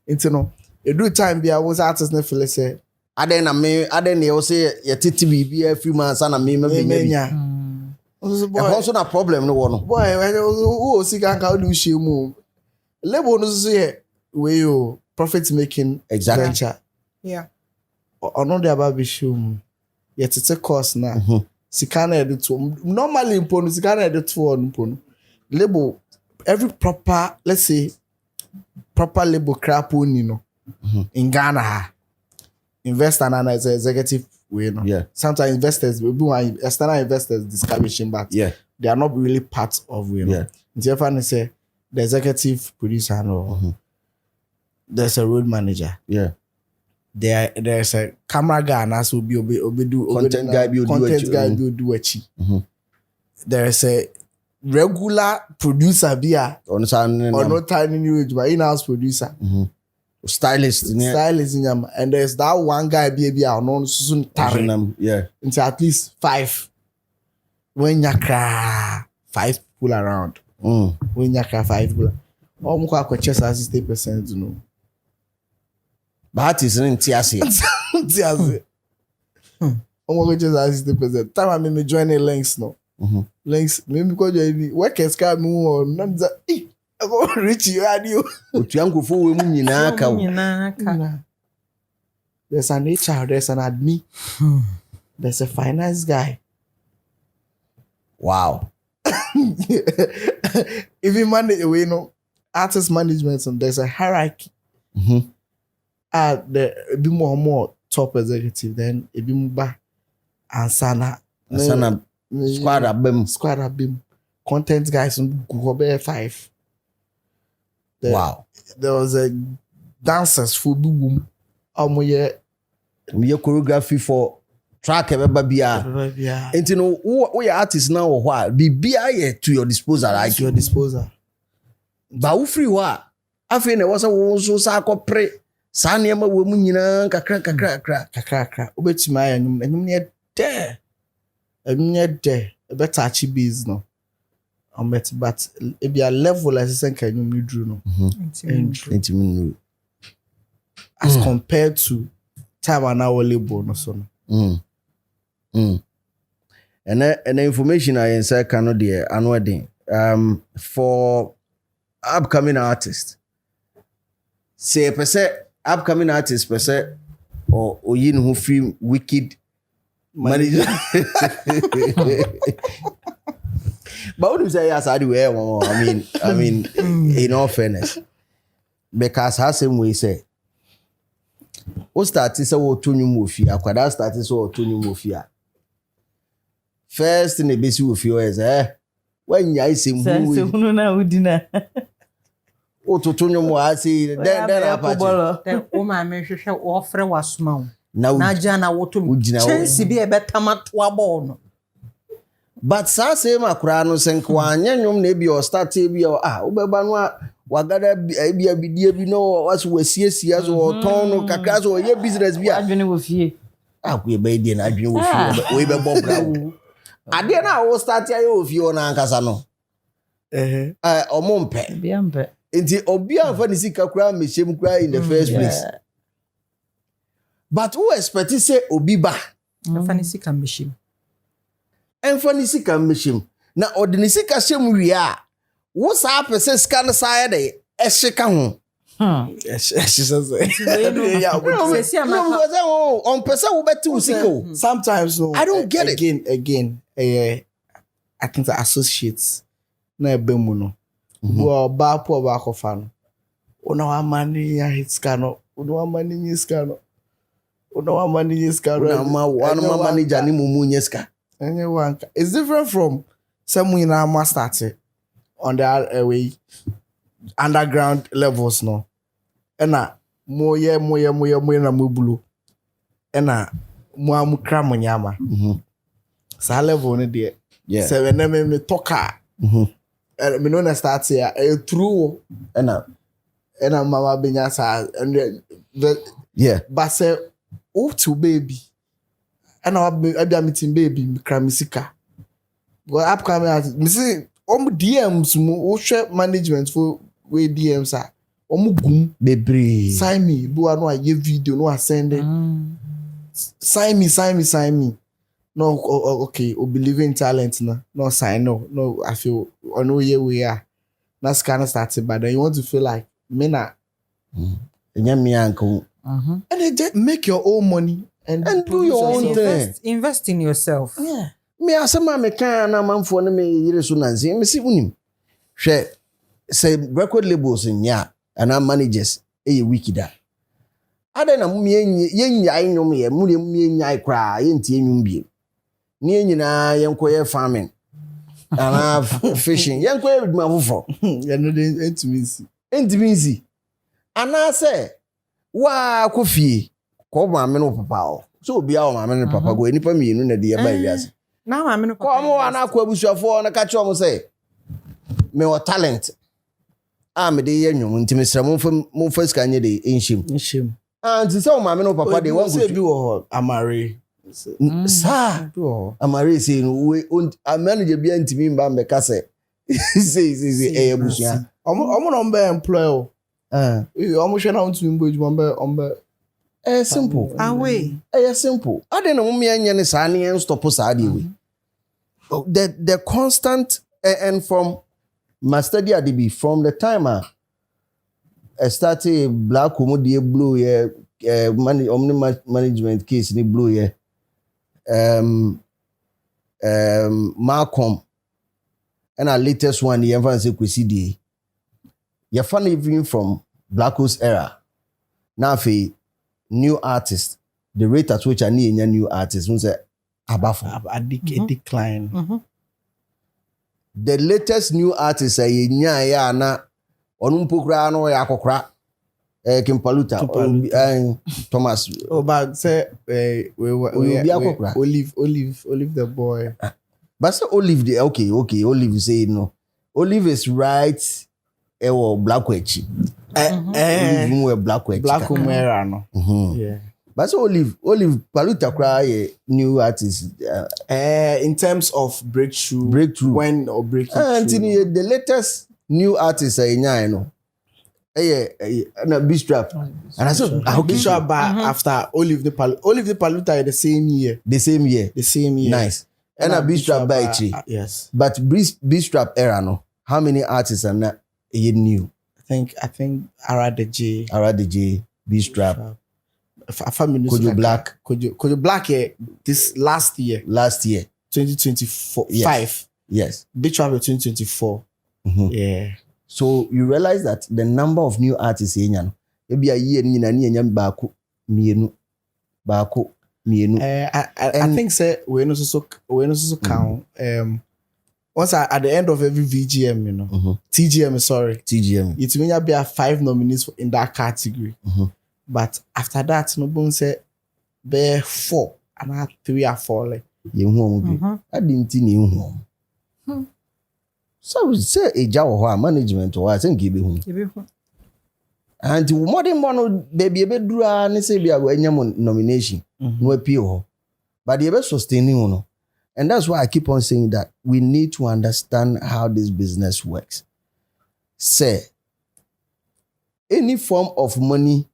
Into no. E do time be I was artist na feel say Aden na say ye titi bibi a few months na me menya. Also na problem no one. Boy, who see can do shame. Label no say we you profit making venture. Yeah. Ono dey about be show. Yet it's a cost na. Sika na edit to normally imponu sika na edit to imponu. Label every proper, let's say proper label crap only no. In Ghana. Investor and as executive way, no. Yeah. Sometimes investors, external investors discouraging, but they are not really part of it. Yeah. If I say the executive producer, no, there's a road manager. Yeah. There's a camera guy, and also do content guy be do achi. There's a regular producer be on no tiny new age, but in-house producer. Stylist, and there's that one guy baby I know soon time. Yeah. Into at least 5. When you cry 5 people around. When you cry 5 people. All more chest as 60%, you know. But is in TSC. TSC. More chest as 60%. Time I me join the links no. Links maybe because you work as car more not that. I go reach you radio. Otuanko we mu nyina aka. There's an HR, there's an admin. There's a finance guy. Wow. Even manage, you know, artist management, there's a hierarchy. The a bit more top executive, then a bit more and Sana squad abim. Content guys on Google 5. Wow. There was a dancers for boom. We choreography for track ever bia. And you know who artists now or what be to your disposal, like to your disposal. But who free what? I feel there was a so sako pre. Sanyama we mu nyina kakra. Obeti my enum near there. Enum there. Better achieve biz no. But it be a level as I can you drew no. Intimate. As compared to time and hour label no so. And the information I inside cannot there another for upcoming artists. Say per se upcoming artists per se or you who feel wicked manager. But what do you say? Yes, I do. I mean, in all fairness, because how same way say, what started so to new movie? That started so to new movie. First in the basic of you is when you see Nuna udina. Oh, to new more, I see. Then The woman may show offer was small. now Jana water chance be a better mat to a bone. but saa same akura no senko anya nwom na bi o start bi o obeba no wagada bi abidie bi no waso wasiesie so o ton no kakra so ye business bi Adwene wo fie. ku ye ba die na adwene wo fi we be bob bra wo ade na wo start aye wo fi o na ankasa no omo mpe Bia mpe. nti obi anfa ni sika kura mechem kura in the first place but who expect say obi ba Fanny sick and machine. emfa ni sika mechim na odini sika shem wi a wo sa pese sika no sa ye de ehika ho She says, on pese wo beti wo sika o sometimes no. I don't get it. Again, I think the associates na ebemu no. Wo ba po ba ko fa no. Ona wa mani ya hit scano. Ona wa mani ni scano. Ona wa mani ni scano. na ma one man manager ni mumu nyeska Anyone. It's different from someone in our started on the way underground levels no. Ena moye na mubulu. Ena mo amukra mo nyama. Sa level ne de. yeah Se we na me toka. Me no na start here true ena mama benya sa and yeah but say oh to baby. And I be meeting baby kramisika. Go upcoming artist. Me say DMs mo share management for we DMs are. Gum bebre sign me. Do I know I give video no I send it. Sign me. No okay, or believe in talent no sign no I feel I know here we are. That's kind of started but then you want to feel like me na enya mi anko and then just make your own money and do your own thing. Invest in yourself. Yeah. Me asema me kan na manfo na me yire so nanzi me si unim hwe say record labels nya and managers wikida ada na mu yenya nyom ye mu yenya kra ye ntie nyum bi ni nyina yenkoye farming ana fishing yenkoye duma fofo no dey intimacy ana say wa kofie ko ma me no papa o so obi a o ma me no papa go enipa mienu na de ba wiase Now I'm in a ko mo ana ko abusuafo na ka che o mo say me o talent me de ye nwom ntimi sra mo fa ska nye de enhim anti say o ma me no papa de wan go bi wo amare sa amare say no we manager bi antimi mba me ka say say abusuafo omo no mbe employ o omo hwe na ntimi mbo ejuma mbe simple away. Simple ade na mo me anya ne sa ne stop sa de we the constant and from my study at DB from the time I started Black Comedy Blue management case ni Blue Malcolm and our latest one the emphasis kwesi you find even from Black Coast era now for new artist the rate at which I need a new artist who say a decline. The latest new artist nya ya na onumpokra no ya kokra Kimpaluta Thomas But say we Olive the boy. But say Olive okay Olive say no. Olive is right black wechi. Olive black wechi. Black umera no. Yeah. But so Olive Paluta cry new artist in terms of breakthrough when or breaking through. The latest new artist no. na B-strap. And I said, Bishop after Olive the Paluta the same year. The same year. Nice. And a B-strap by tree. Yes. But B-strap era no. How many artists are not new? I think Arada J, B-strap. Kojo Black this last year. 2024. Yes. Yes. B-trap 2024. Yeah. So you realize that the number of new artists maybe a year ni baako mienu. I think say we no so count once at the end of every VGM, you know. TGM, sorry. It may be 5 nominees in that category. But after that, no one say be 4 and I had 3 or 4 like I didn't know home. So we say a job or management or I think give home. And more than one baby drew and say be a nomination. No appeal. But the best sustaining no. And that's why I keep on saying that we need to understand how this business works. Say any form of money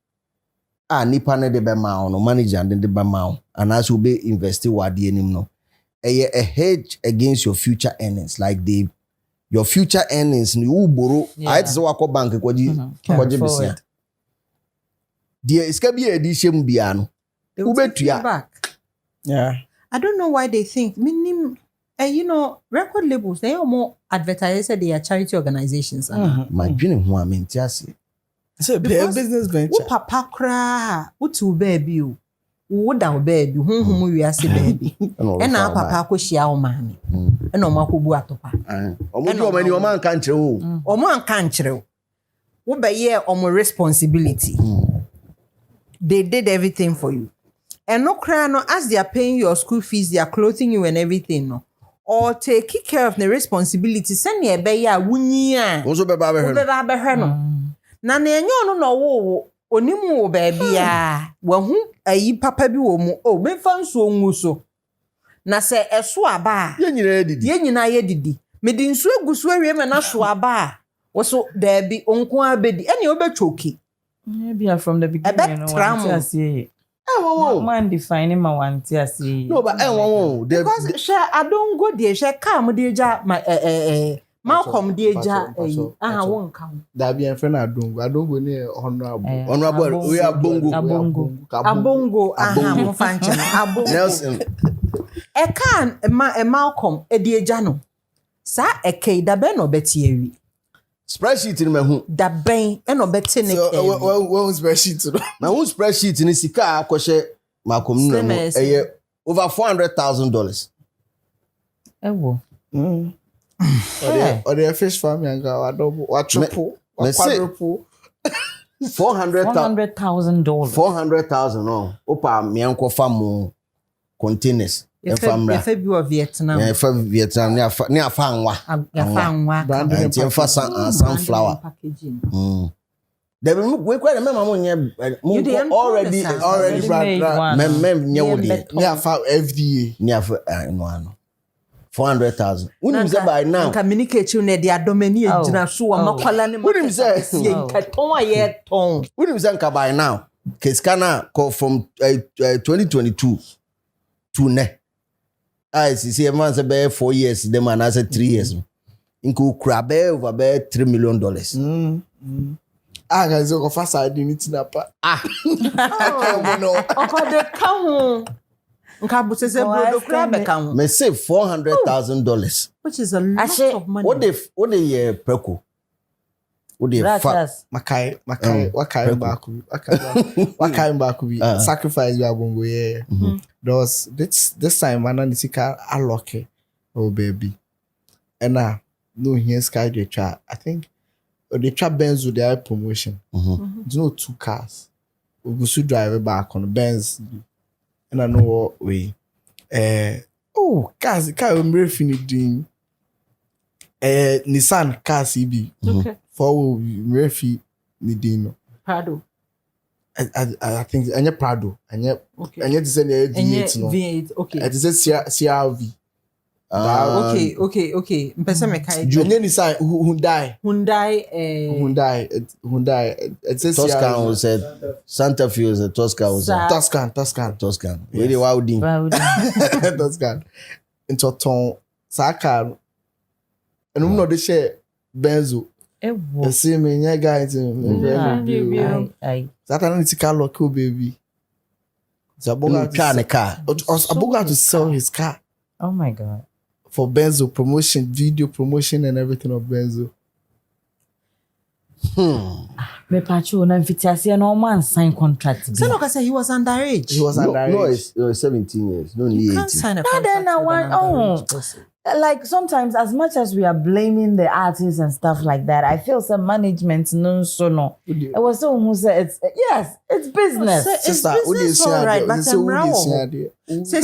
nipa ne de be ma no manager and de be ma and as we be invested what the no a hedge against your future earnings like your future earnings you borrow I say wako bank kwaji besia there is can be edition bia no ubetua. Yeah, I don't know why they think record labels they are more advertisers they are charity organizations. My dream who I mean just so business venture. Wo papa kra, wo tu baby o. Wo da baby, honhom wi ase baby. E na papa akohia wo maami. E na omakobu atopa. Omo mani o man kan kire o. Omo an kan kire o. Wo be ye omo responsibility. They did everything for you. And no cry no as they are paying your school fees, they are clothing you and everything no. Or taking care of the responsibility. Send ye be ya wunyi a. Wo be ba be no. Na enyo no wo onimu wo baby a wahu ayi papa bi wo mu o memfa nso onwu so na se eso aba a ye nyina ye didi medi nso eguso awie me na so aba a wo so da bi onko abedi ene obetwoki maybe from the beginning no want to see man defining my want to see no but because I don't go there she come dey ja Malcolm Deja won count. That be a friend Adongo near honorable we are bongo mo function Nelson e can Malcolm e Deja no sa e kei da ben no beti spreadsheet in my home da ben e no beti ne ke well spreadsheet no my own spreadsheet ni sika akoshe Malcolm no over $400,000 ewo or the fish farm and go adobo wa triple wa quadruple $400,000 no opa me anko farm containers e fa bi of Vietnam ne afanwa brand for sunflower there we quite remember already brand nye wo dey ne afa FDA ne afa no 400,000. Unim say by now. Communicate you ne dia domani ejina so wa makwala ne unim say ton aye ton. Unim say nka by now. Keskana call from 2022 to ne. I see a man say 4 years them and I say 3 years. Inko krabe over $3 million. Guys go fast I didn't snap. De kan me say $400,000, which is a lot of money. What if preko? What if Makai back we sacrifice we are bongo yeah. Those this time man nisika aloke oh baby. And no here sky they try. I think they try Benz with their promotion. You know 2 cars. We go drive back on Benz. And I know what way. Cars, car we finish doing. Nissan car CB. Okay. For we finish doing. Prado. I think anya Prado. Anya. Anya design V8 no. V8. Okay. It is CRV. Okay. Mpesa me kai. Enye ni sign Hyundai. It says Toscar was said Santa Fe was a Toscar was a Toscar. Really wow din. Toscar. Into ton saka. And we know they share benzo. You see me nya guy into. Satan need to car lock baby. Zaboga to sell his car. Oh my God. For Benzo promotion, video promotion and everything of Benzo. Me pacho na mfitiasia no man sign contract. So like I said, he was underage. He was underage. No, it's 17 years. No, You only can't 18. sign a contract. Like sometimes, as much as we are blaming the artists and stuff like that, I feel some management no. It was so who said it's business. It's business, all right, but I'm wrong. Say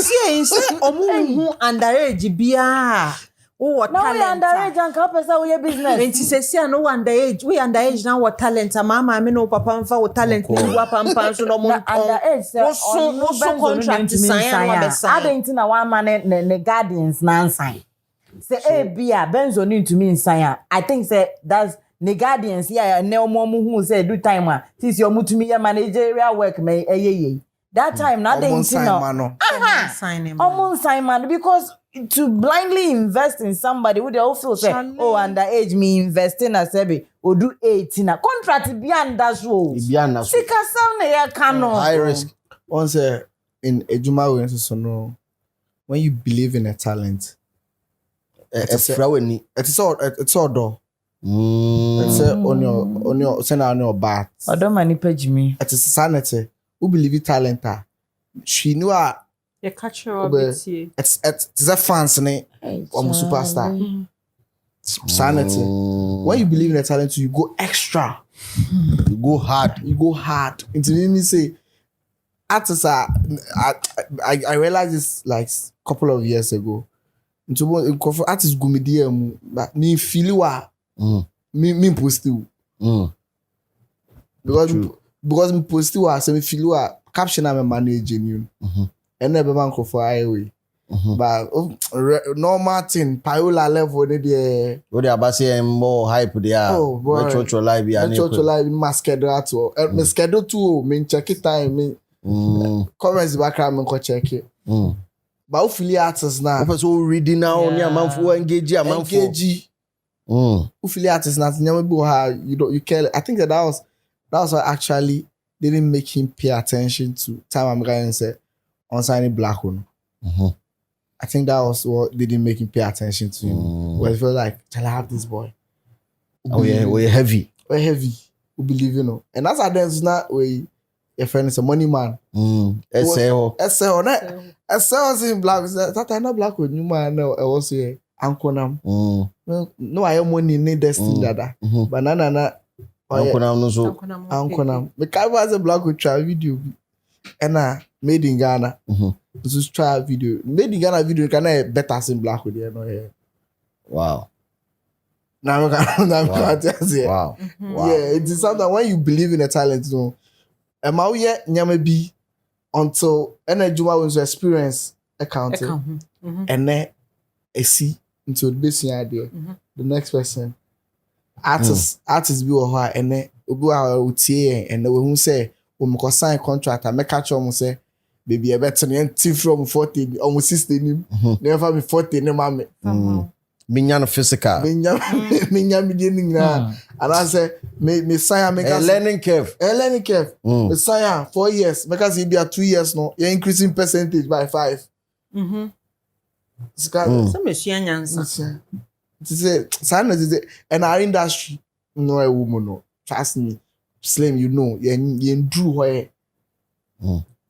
omu underage bia. Oh, now we underage and kapesa we business. When she say no underage, we underage now what talent. Mama, me no papa mfa what talent. We pampa so no mo underage. So contract sign. I don't think na one man ne guardians nan sign. Say bia benzo need to mean sign. I think say that's the guardians here ne omo who say do time since your mutumi managerial work me that time na dey sign man because to blindly invest in somebody who they all feel say underage me investing as sebi or do 18 contract beyond that so sika sound na cano high risk. Once in ejuma we so no when you believe in a talent it's all door. It's on your send on your bat. Odo mani page me. It is sanity. Who believe in talent? She knew you catch her up it's a fans ne superstar. Sanity. When you believe in a talent, you go extra. You go hard. Into me say artists are I realized this like a couple of years ago. Into artists go me DM but me feel wa me post you. Because me post you say me feel wa caption am managing you. And never man go for highway. But normal thing Paola level there. What they about say more hype there. Oh boy. Church live in my schedule at all. My schedule too. Me check it time. Me comments background me go check it. But hopefully artists now. So reading now. Ni amanfo engage amanfo. Hopefully artists now. You care. I think that was what actually didn't make him pay attention to time I'm going to say on signing Black one. I think that was what didn't make him pay attention to him. Where he felt like, shall I have this boy? We're heavy. Who believe, And that's how there's not where your friend is a money man. SEO was in Black. That I know Black with you man. I was here. Uncle Nam. No, I am money in destiny dada. But na. Uncle Nam. Me can't was a Black with try video. And made in Ghana. This is try video. Made in Ghana video can I better than Black with you. Wow. Now Wow. Yeah, it is something when you believe in a talent, am I yet nyame until energy was experience accounting. And then I see into the basic idea. The next person. Artists be or and then and then we say we can sign contract and make catch on say baby I better than from 40 almost 60 never be 40 no mommy. Minyano physical. Minya and I say me sign make a learning curve. Me sign 4 years because it be a 2 years now you're increasing percentage by 5. Some machine nyansa. And our industry no a woman no trust me Slim you drew where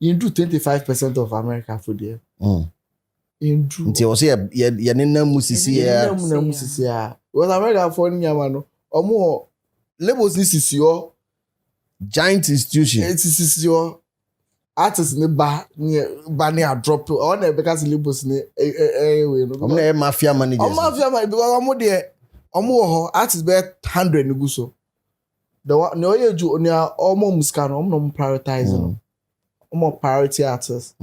you do 25% of America for there. You drew. Until was here ya nina musisi ya. Was America for nyama no. More labels this is your giant institution. It is your artists in the bar near drop on there because labels in the mafia managers. Mafia man because I'm there. Artists be 100 no go so. The one no you do near almost muskano no prioritizing. More priority artists.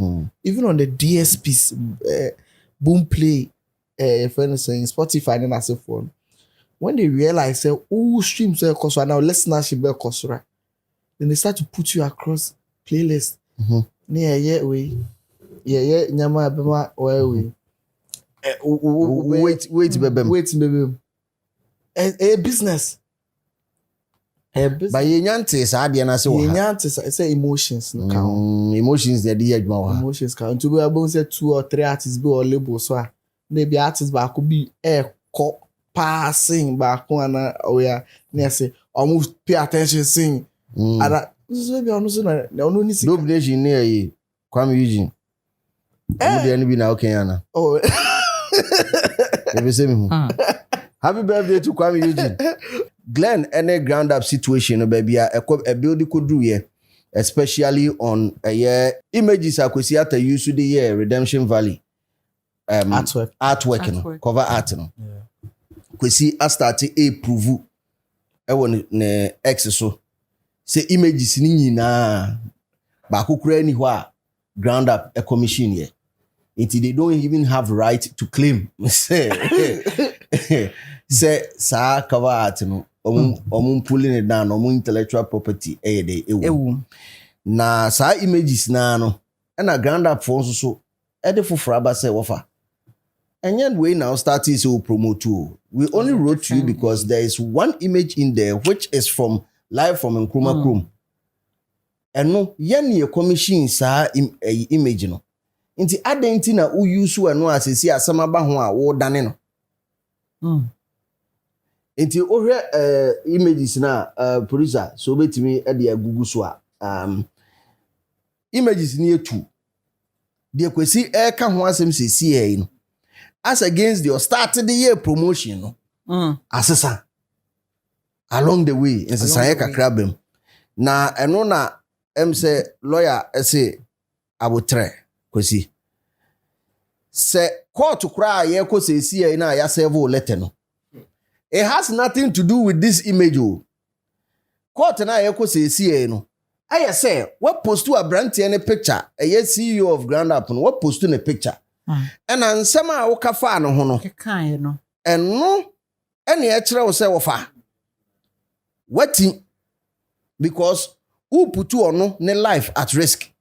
Even on the DSPs, Boom Play, friend is saying Spotify and as a phone. When they realize say oh streams are cost now listenership be cost right, then they start to put you across playlist. Yeah we nyama bema we wait baby. A business. But you nyante sa de na se wo. You nyante say emotions no count. Emotions they dey adwuma wa. Emotions count. To be able say 2 or 3 artists be or label so maybe artist ba could be passing back one or yeah say almost pay attention sing. Ada so be ono so na ono ni sika. Dope nation near yi Kwame Eugene. Omo de bi na okay yana. Oh. Ebe se mi. Happy birthday to Kwame Eugene. Glenn, any ground up situation, baby, a building could do here, especially on a year images I could see at the use of the year Redemption Valley. Artwork. Cover art. Could see I started a prove. I want ne X so say images na baku anywhere ground up a commission here. Until they don't even have right to claim. Say sa cover art no. Pulling it down, intellectual property, na sa images na no, and a grand up for so, for Fraba say wafa. And yet we now started to promote too. We only wrote to you because there is one image in there which is from live from Nkrumah Krum. And no, yen commission sa image no. Inti adenti na u use no asesi asama ba ho a wo dane no. Inti ohwe images na producer so betimi e de agugu so a images ni etu de kwesi e ka ho asem sesi e no as against the started the year promotion no asesa along the way nsesa ye kakra bem na eno na say lawyer say abotre kwesi se court kra ye ko sesi e na ya serve letter no. It has nothing to do with this image. Court na yeko say no. I say what post to a brand any picture. A CEO of Grand Up no what post to a picture. And ansama woka fa no ho no. Kekan no. And no any ekere wo say wofa. Wetin because who put you on no life at risk.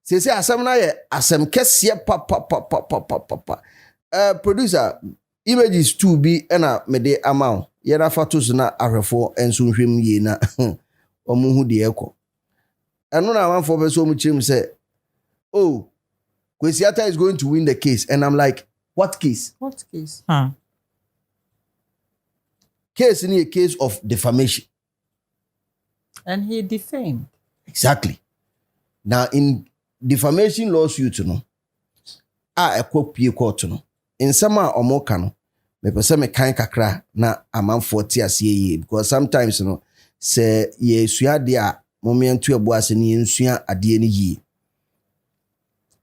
Say asem na ye asem kese pa. Producer images to be ena mede amount yena photos na ahwefo enso nhwem ye na omuhu de ekọ eno na man for person mu chim say oh Kwesiata is going to win the case and I'm like what case case in a case of defamation and he defamed exactly now in defamation lawsuit no ekọ court no in sama omoka no me pese me kan kakra na amanfo ti ase ye because sometimes no se ye sua de a momentu ebo ase ne nsua ade ne yi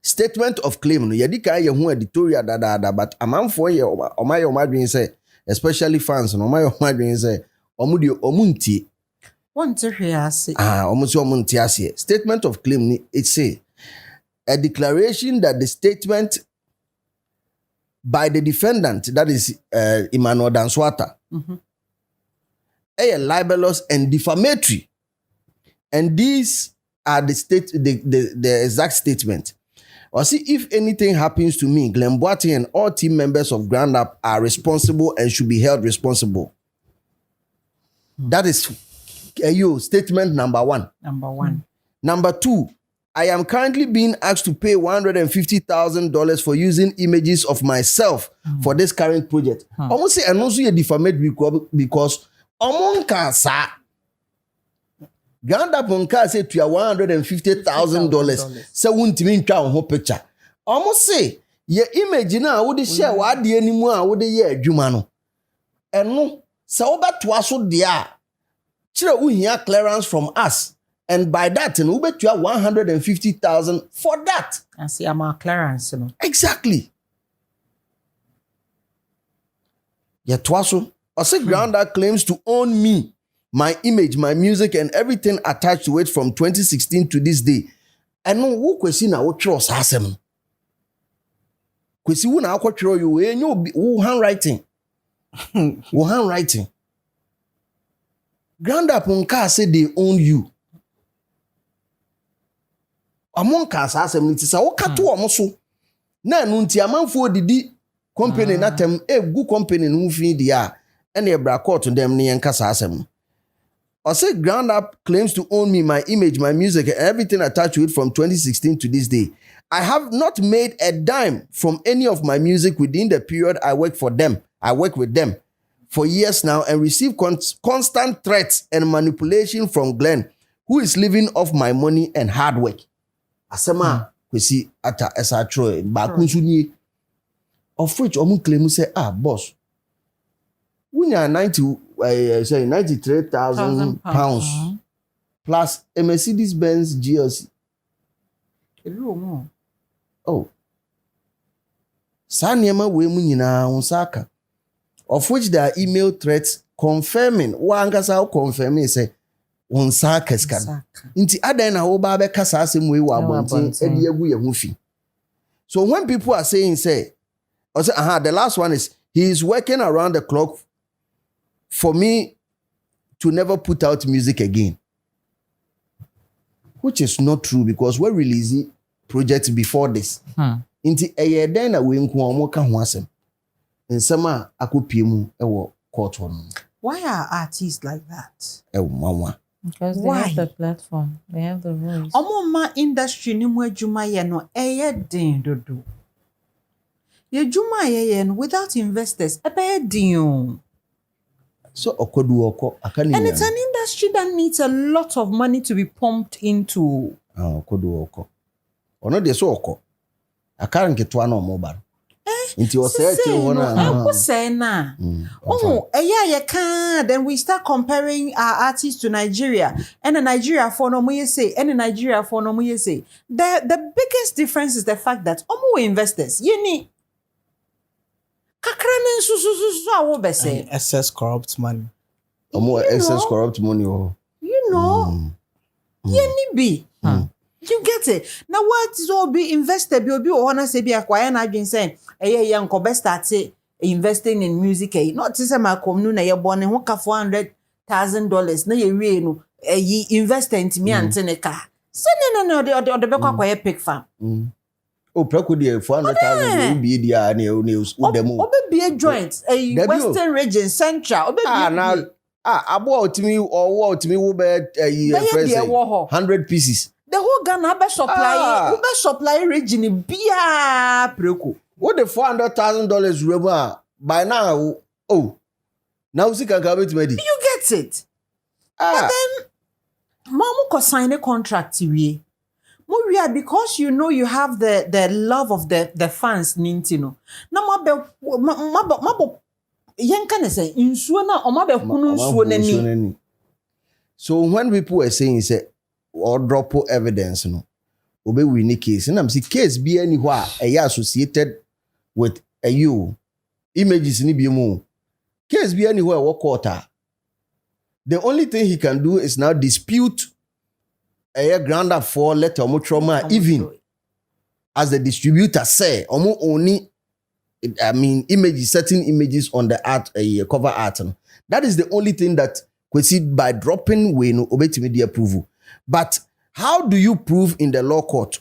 statement of claim no ye di kan ye ho editorial dada but amanfo ye omadwen say especially fans no omadwen say omunti want to hear ase omunti ase statement of claim it say a declaration that the statement by the defendant, that is Emmanuel Danswata, libelous and defamatory. And these are the exact statement. Or see, if anything happens to me, Glenn Boating and all team members of Grand Up are responsible and should be held responsible. That is statement number one. Number two, I am currently being asked to pay $150,000 for using images of myself for this current project. Almost say and also you defamate because Omonka sa Grand Up Monka say to $150,000. So won't mean twa ho picture. Almost say ye image na wo de share wa de animu a wo de ye adwuma no. Eno sa wo beto aso de a kire wo hia clearance from us. And by that, we bet you 150,000 for that. And see, I'm a clearance, you know. Exactly. Yet, Twaso, Ose Grounder claims to own me, my image, my music, and everything attached to it from 2016 to this day. And no who question our trust has him. Kwesi wo na akwotwero you we nyo handwriting. Wo handwriting. Ground up nka say they own you. Among ka sa asem nti sa wo kato omo so. Na nu nti amanfo didi company na tem gu company no fi dia ene ebra court dem ne nka sa asem. I say Ground Up claims to own me, my image, my music, and everything attached to it from 2016 to this day. I have not made a dime from any of my music within the period I work for them. I work with them for years now and receive constant threats and manipulation from Glenn, who is living off my money and hard work. Asema, kwesi ata esa troy bakunsu ni. Of which omu claim say, boss, wunya 93,000 pounds plus a Mercedes-Benz GLC. Oh. Sanyama we mu nyina unsaka. Of which there are email threats confirming. Wangasa confirming say unsaka scan. Inti adan na wo ba be kasa asem we wa abontin e de agu ye ho fi. So when people are saying say, the last one is he is working around the clock for me to never put out music again. Which is not true because we're releasing projects before this. Inti then we nko omo ka ho asem. Nsema akopiemu ewo court on. Why are artists like that? Mama. Because they have the platform. They have the voice. Omo industry ni mu adwuma ye no den dodo. Ye adwuma ye no without investors din. So okodu akani. And it's an industry that needs a lot of money to be pumped into. Okodu ono de so oko. Akara nketo na mobile. Inti o say ti ho na. Ko say na. Ye can then we start comparing our artists to Nigeria. And the Nigeria for no mo say, and the Nigeria for no mo say. The biggest difference is the fact that omo investors. Ye ni kakranen sususu awo be say excess corrupt money. Excess corrupt money. You know. Ye ni be. You get it. Now what is all be invested be obi o na say be acquire na adwen say yan ko be start investing in music not to say my commune na ye born ho ka $400,000 na ye wie no investment me antene ka. Say no the be kwa ye pick farm. Preko de 400,000 be dia na udemu. Obi be a joint western region central obi now abo otimi owo otimi wo be 100 pieces. The whole Ghana be supply region bia preko. What the $400,000 remember by now? Now see can come to me. You get it. But then Mamu ko sign a contract we. Moria, because you know you have the love of the fans nintino. Na mabo yenka ne say insuo na o mabe hunu nsuo nani. So when people are saying say or drop evidence no obe win case and am see case be anywhere associated with you images ni bi mu case be anywhere what quarter the only thing he can do is now dispute a Ground Up for letter omo trauma even as the distributor say omo only images, certain images on the art cover art. That is the only thing that Kwesi by dropping we no obetimi the approval. But how do you prove in the law court?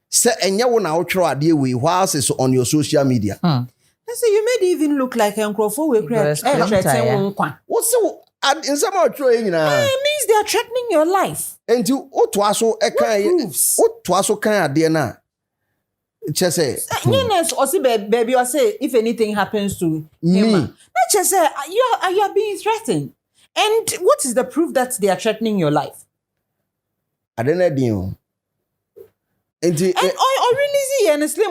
Say enya wo na outro ade we whilst it's on your social media. Let's say you made it even look like Nkrofo we create threaten one. What's so in some outro it means they are threatening your life. And you otwaso e kan otwaso kan ade na. Just say yes, or say baby or say if anything happens to him. Let's just say you are being threatened. And what is the proof that they are threatening your life? I don't know. And really and slim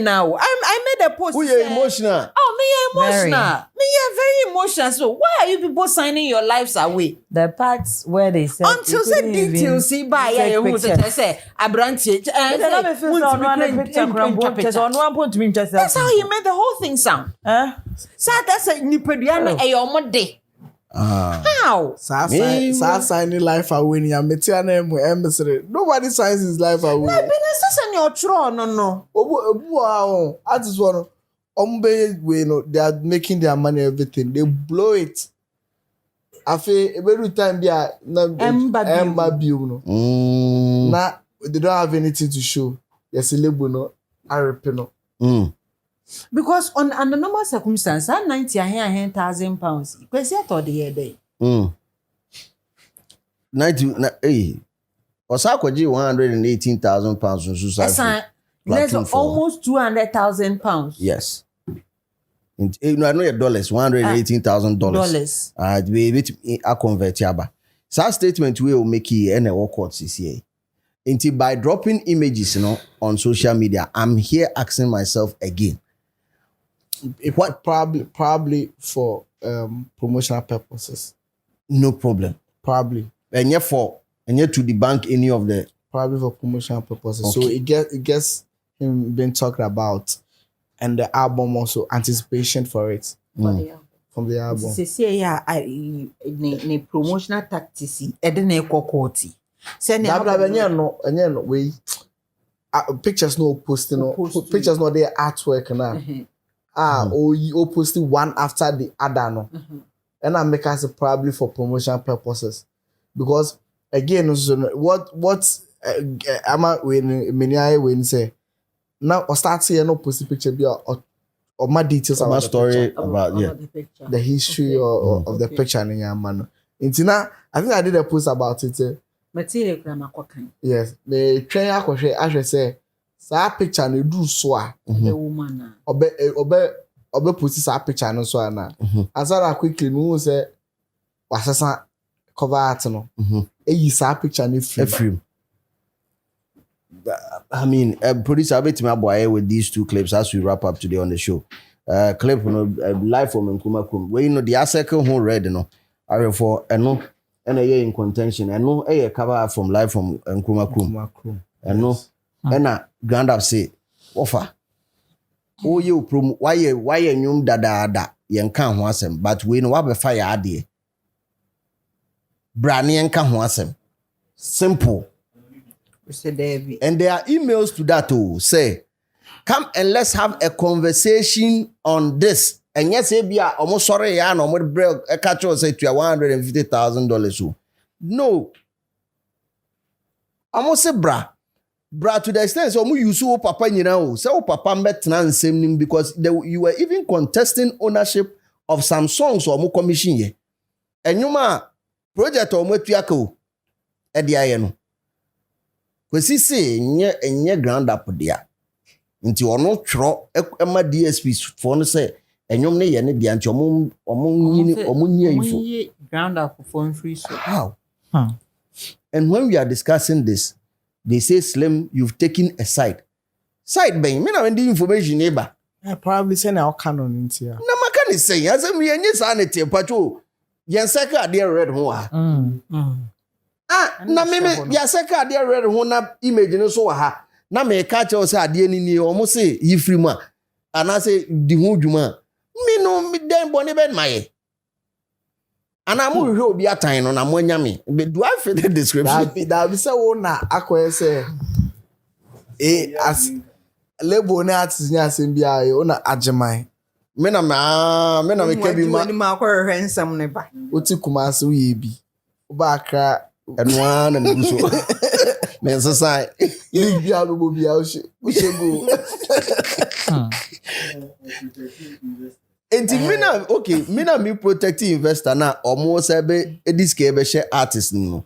now. I made a post. Who you emotional? Oh, me emotional. Me very emotional. So why are you people signing your lives away? The parts where they said until the details see by who say Abranti. That's how he made the whole thing sound. So that's a nipeduano a day. How? Signing life away. Nobody signs his life away. I've been assessing your throne, no. I just want to. They are making their money, everything. They blow it. I feel every time they are Emba Bill. Now they don't have anything to show. Yes, a label no, I repeat no. Because under normal circumstances, that 90,000 pounds. Because I thought the year day. 90. Osako 118,000 pounds from suicide. That's almost 200,000 pounds. Yes. I know your dollars, $118,000. Dollars. We convert yaba. That statement we will make here and a court CCA. Until by dropping images, on social media, I'm here asking myself again. What probably for promotional purposes. No problem. Probably. And yet to debunk any of the probably for promotional purposes. Okay. So it gets him being talked about, and the album also anticipation for it from the album. Say ne promotional tactics. Edene kokoti. Say no we pictures no posting pictures no their artwork now. Or posting one after the other no. And I make us probably for promotion purposes, because again what am when say now or start saying no post picture be or my details about the story picture, about the history of the picture in your man. Intina, I think I did a post about it. Material grammar kokan. Yes, the train I should say sa picture no do so a the woman obe put sa picture no so na. Answer quickly me say wasasa cover art no. Eyi sa picture no film. I mean, producer, I bet me boy with these two clips as we wrap up today on the show. Clip, live from Nkrumah Krum. Where the Aseko who read, are for and a year in contention, and a cover from live from Nkrumah Krum. And grand up say, offer. Oh, you why you da yen can't want them, but we know what fire idea. Branny can't want them. Simple. And there are emails to that too. Say, come and let's have a conversation on this. And yes, be almost sorry, yeah, no more break a catch or say to $150,000. No, almost say bra to the extent so you so papa so papa met nan same because you were even contesting ownership of some songs or more commission ye. And you ma project or more tuako no. Kwesi say nye ground up there. Nti ono tro ema DSP for no say enyom ne ye ne dia nti omo info ground up for free so. How? And when we are discussing this, they say Slim, you've taken a side. Side bang, me na when the information neighbor. I probably say na canon into here. Na maka ni say as we enye sanity pacho. Yen seka dey red ho na me ya seka ade read ho na image no so ha na me ka che o se ade ni o mo se yifri mu ana se di ho dwuma me no me den boni ben maye ana mo hwe obi atan no na mo anya me do I fit the description that be say wo na akoye say as label na artist nya asem bia o na ajeman me na me kebi ma ni ma akoye hwensam ne ba oti kuma so ye bi oba akra and one and so men society you be able to be out we should go and me protecting investor na almost ebe ediske ebe share artist no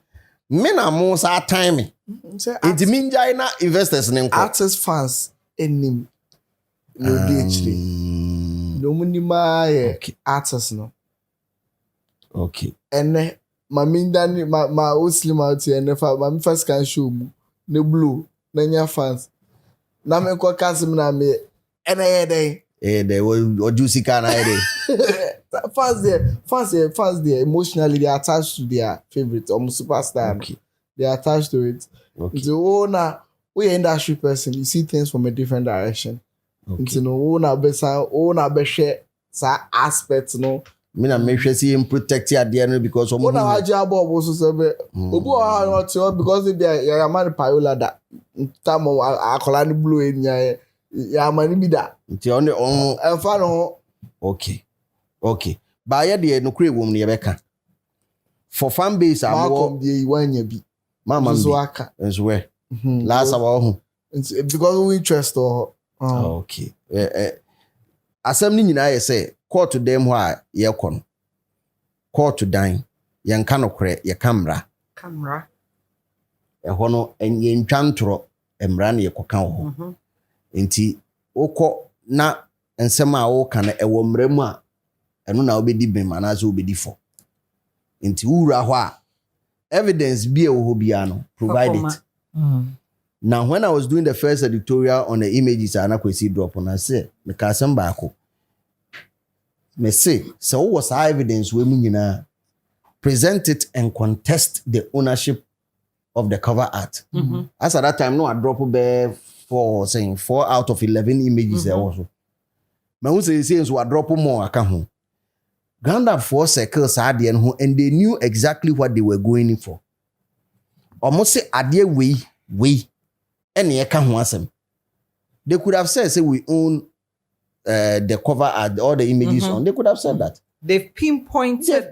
me na mo sa time it mean na investors ne nko artist fans enim no DHD no munima artist no okay and my mindani my Muslim out here and my first can show ne blue na nya fans na me ko kasim na me ene they will juicy can fans there emotionally they are attached to their favorite superstar. Okay. They are attached to it. Okay. So we industry person, you see things from a different direction. Okay. You know, na be share sa aspects no Me na me hwe see him protect ya there because What na waje abo so se be. Obu o ha no te because if ya man payola da. Time akola ni blue enya ya man bi da. Nti on Enfa no. Okay. Ba ya de no kure wom ne yebeka. For fan base abo Malcolm dey wanya bi. Mama so aka. Enso we. Last about who? Because we interest or okay. Asem ni nyina ye say court to them who ye kon. Court to dine. Yan ka no kure ye camera. Ɛhɔ no enye ntwantoro emra na yekoka ho. Enti wokɔ na nsɛm a woka na ɛwɔ mra mu a ɛno na obedi bem anaasɛ obedi fo. Enti wura hɔ a evidence bi ɛwɔ hɔ bia no provide it. Now when I was doing the first editorial on the images I kwesi drop on I say me ka asɛm baako. Me say so was evidence we mu nyina present it and contest the ownership of the cover art. As at that time, no, I drop bare 4 out of 11 images there also. But who say so I drop more, I can home. Ground up 4 circles and they knew exactly what they were going in for. Almost say idea we and ye can them. They could have said, say we own the cover art, all the images on. They could have said that. They've pinpointed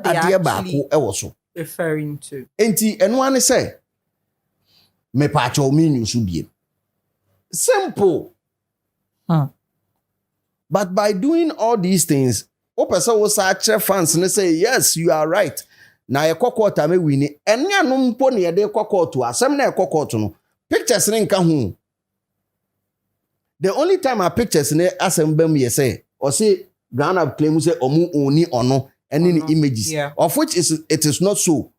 idea back also. Referring to. Enti enwane say me pacho menu so biem. Simple. But by doing all these things, o person will say fans and say yes, you are right. Na ye kokota me wini. Enya no mpo ne ye de kokoto asem na ye kokoto no. Pictures ne nka ho. The only time our pictures ne asem bam ye say or say Ghana claim say omu oni ono any images of which it is not so.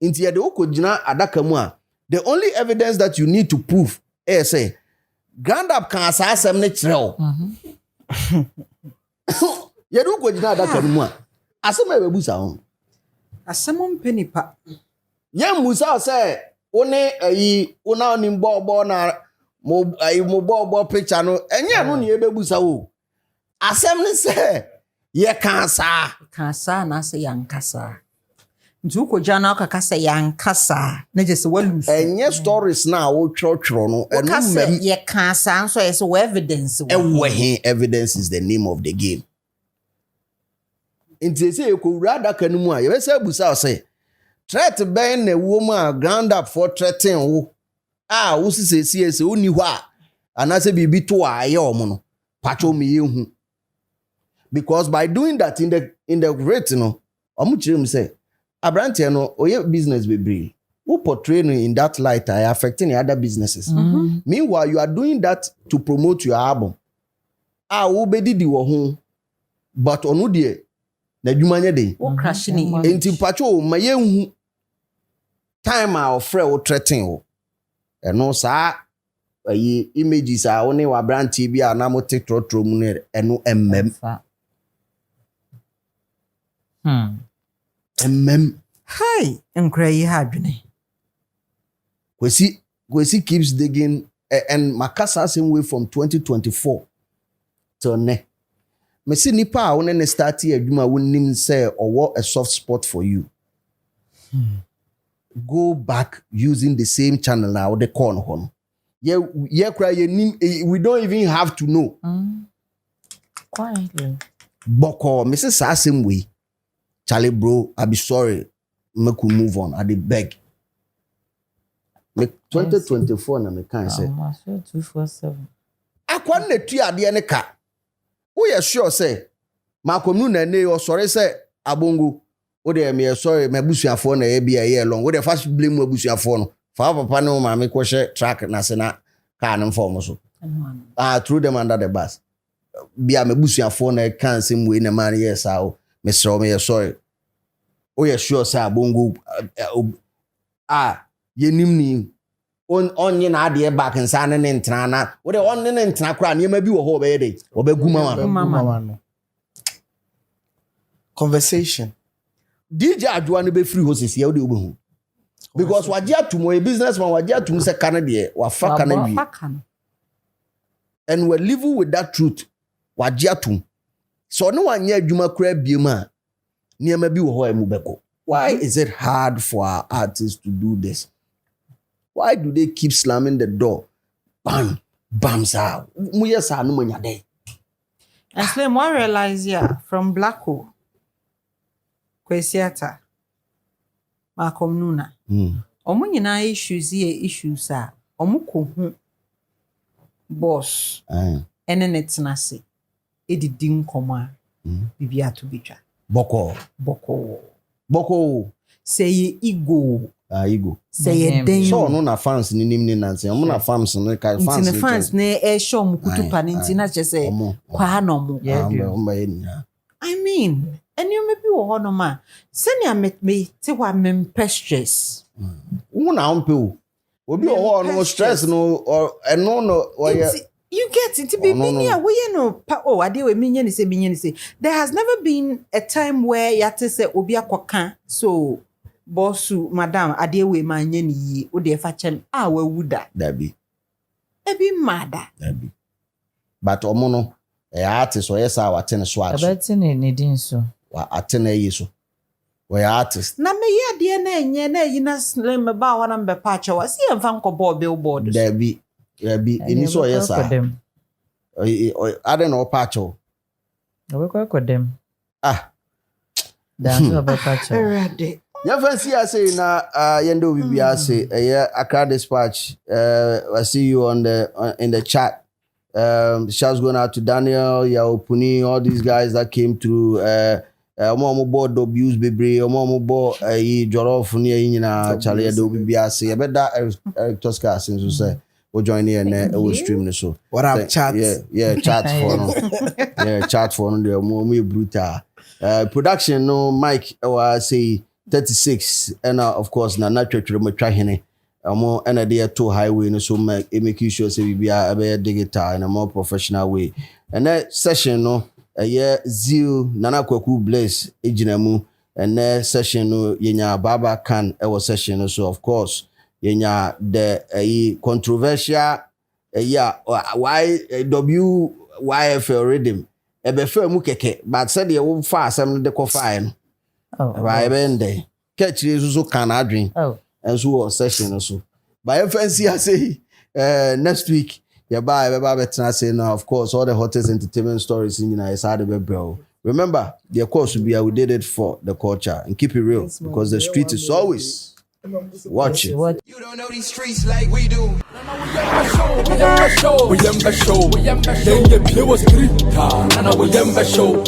Inti de okojina adaka mu a the only evidence that you need to prove is say grand up kan asasem ne kireo. Ye do okojina adaka mu a asem e bebusa ho. Asem mpenipa. Ye musa say one ayi una oni mbo na mo bo picture no enye no ne e bebusa wo. Asem ne say ye kansa na say yankasa. Ntu ko jana aka say yankasa na je se walus. Enye stories na wo twotworo no enu ye kansa so yes evidence. Evidence is the name of the game. Nti say e ko wura ka no mu a ye be say busa say threat ben na wo mu a ground up for threatening wo. Wo se oni ho a anase bibi to a ye omo no. Pacho me yehu. Because by doing that in the rate, you know, I'm say, Abrante, no, or business be brave. Who portray in that light are affecting other businesses. Meanwhile, you are doing that to promote your album. Who be did you home, but on udie, na jumanya day. Who crashing in Enti pacho, my young time our friend or threatening. And no, sir, images are only wa brand TV and I'm take trotro and no Hi, nkra yi ha adwene. Kwesi keeps digging and makasa same way from 2024 till ne. Me see nipa a won ne start adwuma wonim say owo a soft spot for you. Go back using the same channel now the corn hon. Yeah cry we don't even have to know. Quietly. Boko Mrs. same way. Charlie bro, I be sorry. Make we move on. I did beg. Me 2024 na me kan say. 247. Akwa na tu ade ne ka. Wo ye sure say makomu na ne o sorry say abongo. Wo de me sorry me busuafo na e bia ye long. Wo de fast blame busuafo no. Fa papa ne ma me ko she track na se na car no form so. Threw them under the bus. Bia me busuafo na kan sem we na man yes awo. Mr. Me sorry. Oh yeah, sure, sir. Bongo. Yenim ni. On na ade back and san ne ntra na. Wo de on ne ntra kra na bi wo ho be dey. Obegu mama no. Conversation. DJ adwa no be free hoses ye wo de obehu. Because waje atum a businessman waje atum se kan de wa fa kan wi. And we're living with that truth. Waje atum. So no one near Juma crab bima near maybe mubeko. Why is it hard for our artists to do this? Why do they keep slamming the door? Bam, bam, sa. Muya sa no manya day. And Slim, I realize, from Black Hole, Kwesiata, Malcolm Nuna. Omo nyina issues a omo ko hu boss. Ene netenase. Edidi nkomo a bibia to bitwa. Boko. Say ego. Ego. Say den. So no na fans ni nim ni nanse. Omo na fans no ka fans. Nti fans na show mu kutupa nti na chese kwa no mo. I mean, and you may be one of my send ya me te wa mempe stress. Una umpe obi o no stress no or no you get it be me we no ade we me ni say there has never been a time where you have to say obi akoka so bossu madam ade we ma nya ni yi o de fa chem we wuda dabi ebi mada dabi but omo no artist o yes our ten so action abeti ne din so wa atena yi so we artist na me ya de na enye na yi na slim ba ho na mbe pa cha wa si emfa nkobo billboard dabi ini so yes I don't know pacho we ko dem that's about pacho ready. Ya fancy I say na yendo bibia say Accra Dispatch I see you on the in the chat. Shouts going out to Daniel, Yaopuni, all these guys that came through. Omo board abuse bebre, omo board jollof ni nyina chale do bibia say. I bet that Eric Toscar since you say we join here and we stream this so. What up, chat? Yeah, chat for no. Yeah, chat for no. The more brutal. Production no Mike I say 36 and of course na naturally me try hene more and there to highway no so make sure say we be a digital in a more professional way and that session no zeal nana kwaku bless ejinamu and that session no yenya baba can session no so of course yenya the controversial why YFL rhythm ebe fe mu keke but said the wo fa asem de ko fa no right bende catch you so can adwin and so session so by fancy I say next week ya ba better say now of course all the hottest entertainment stories in is hard to bro. Remember the course will be we did it for the culture and keep it real because the street is always watching. You don't know these streets like we do. We am show. Then you play was 3 and we am show.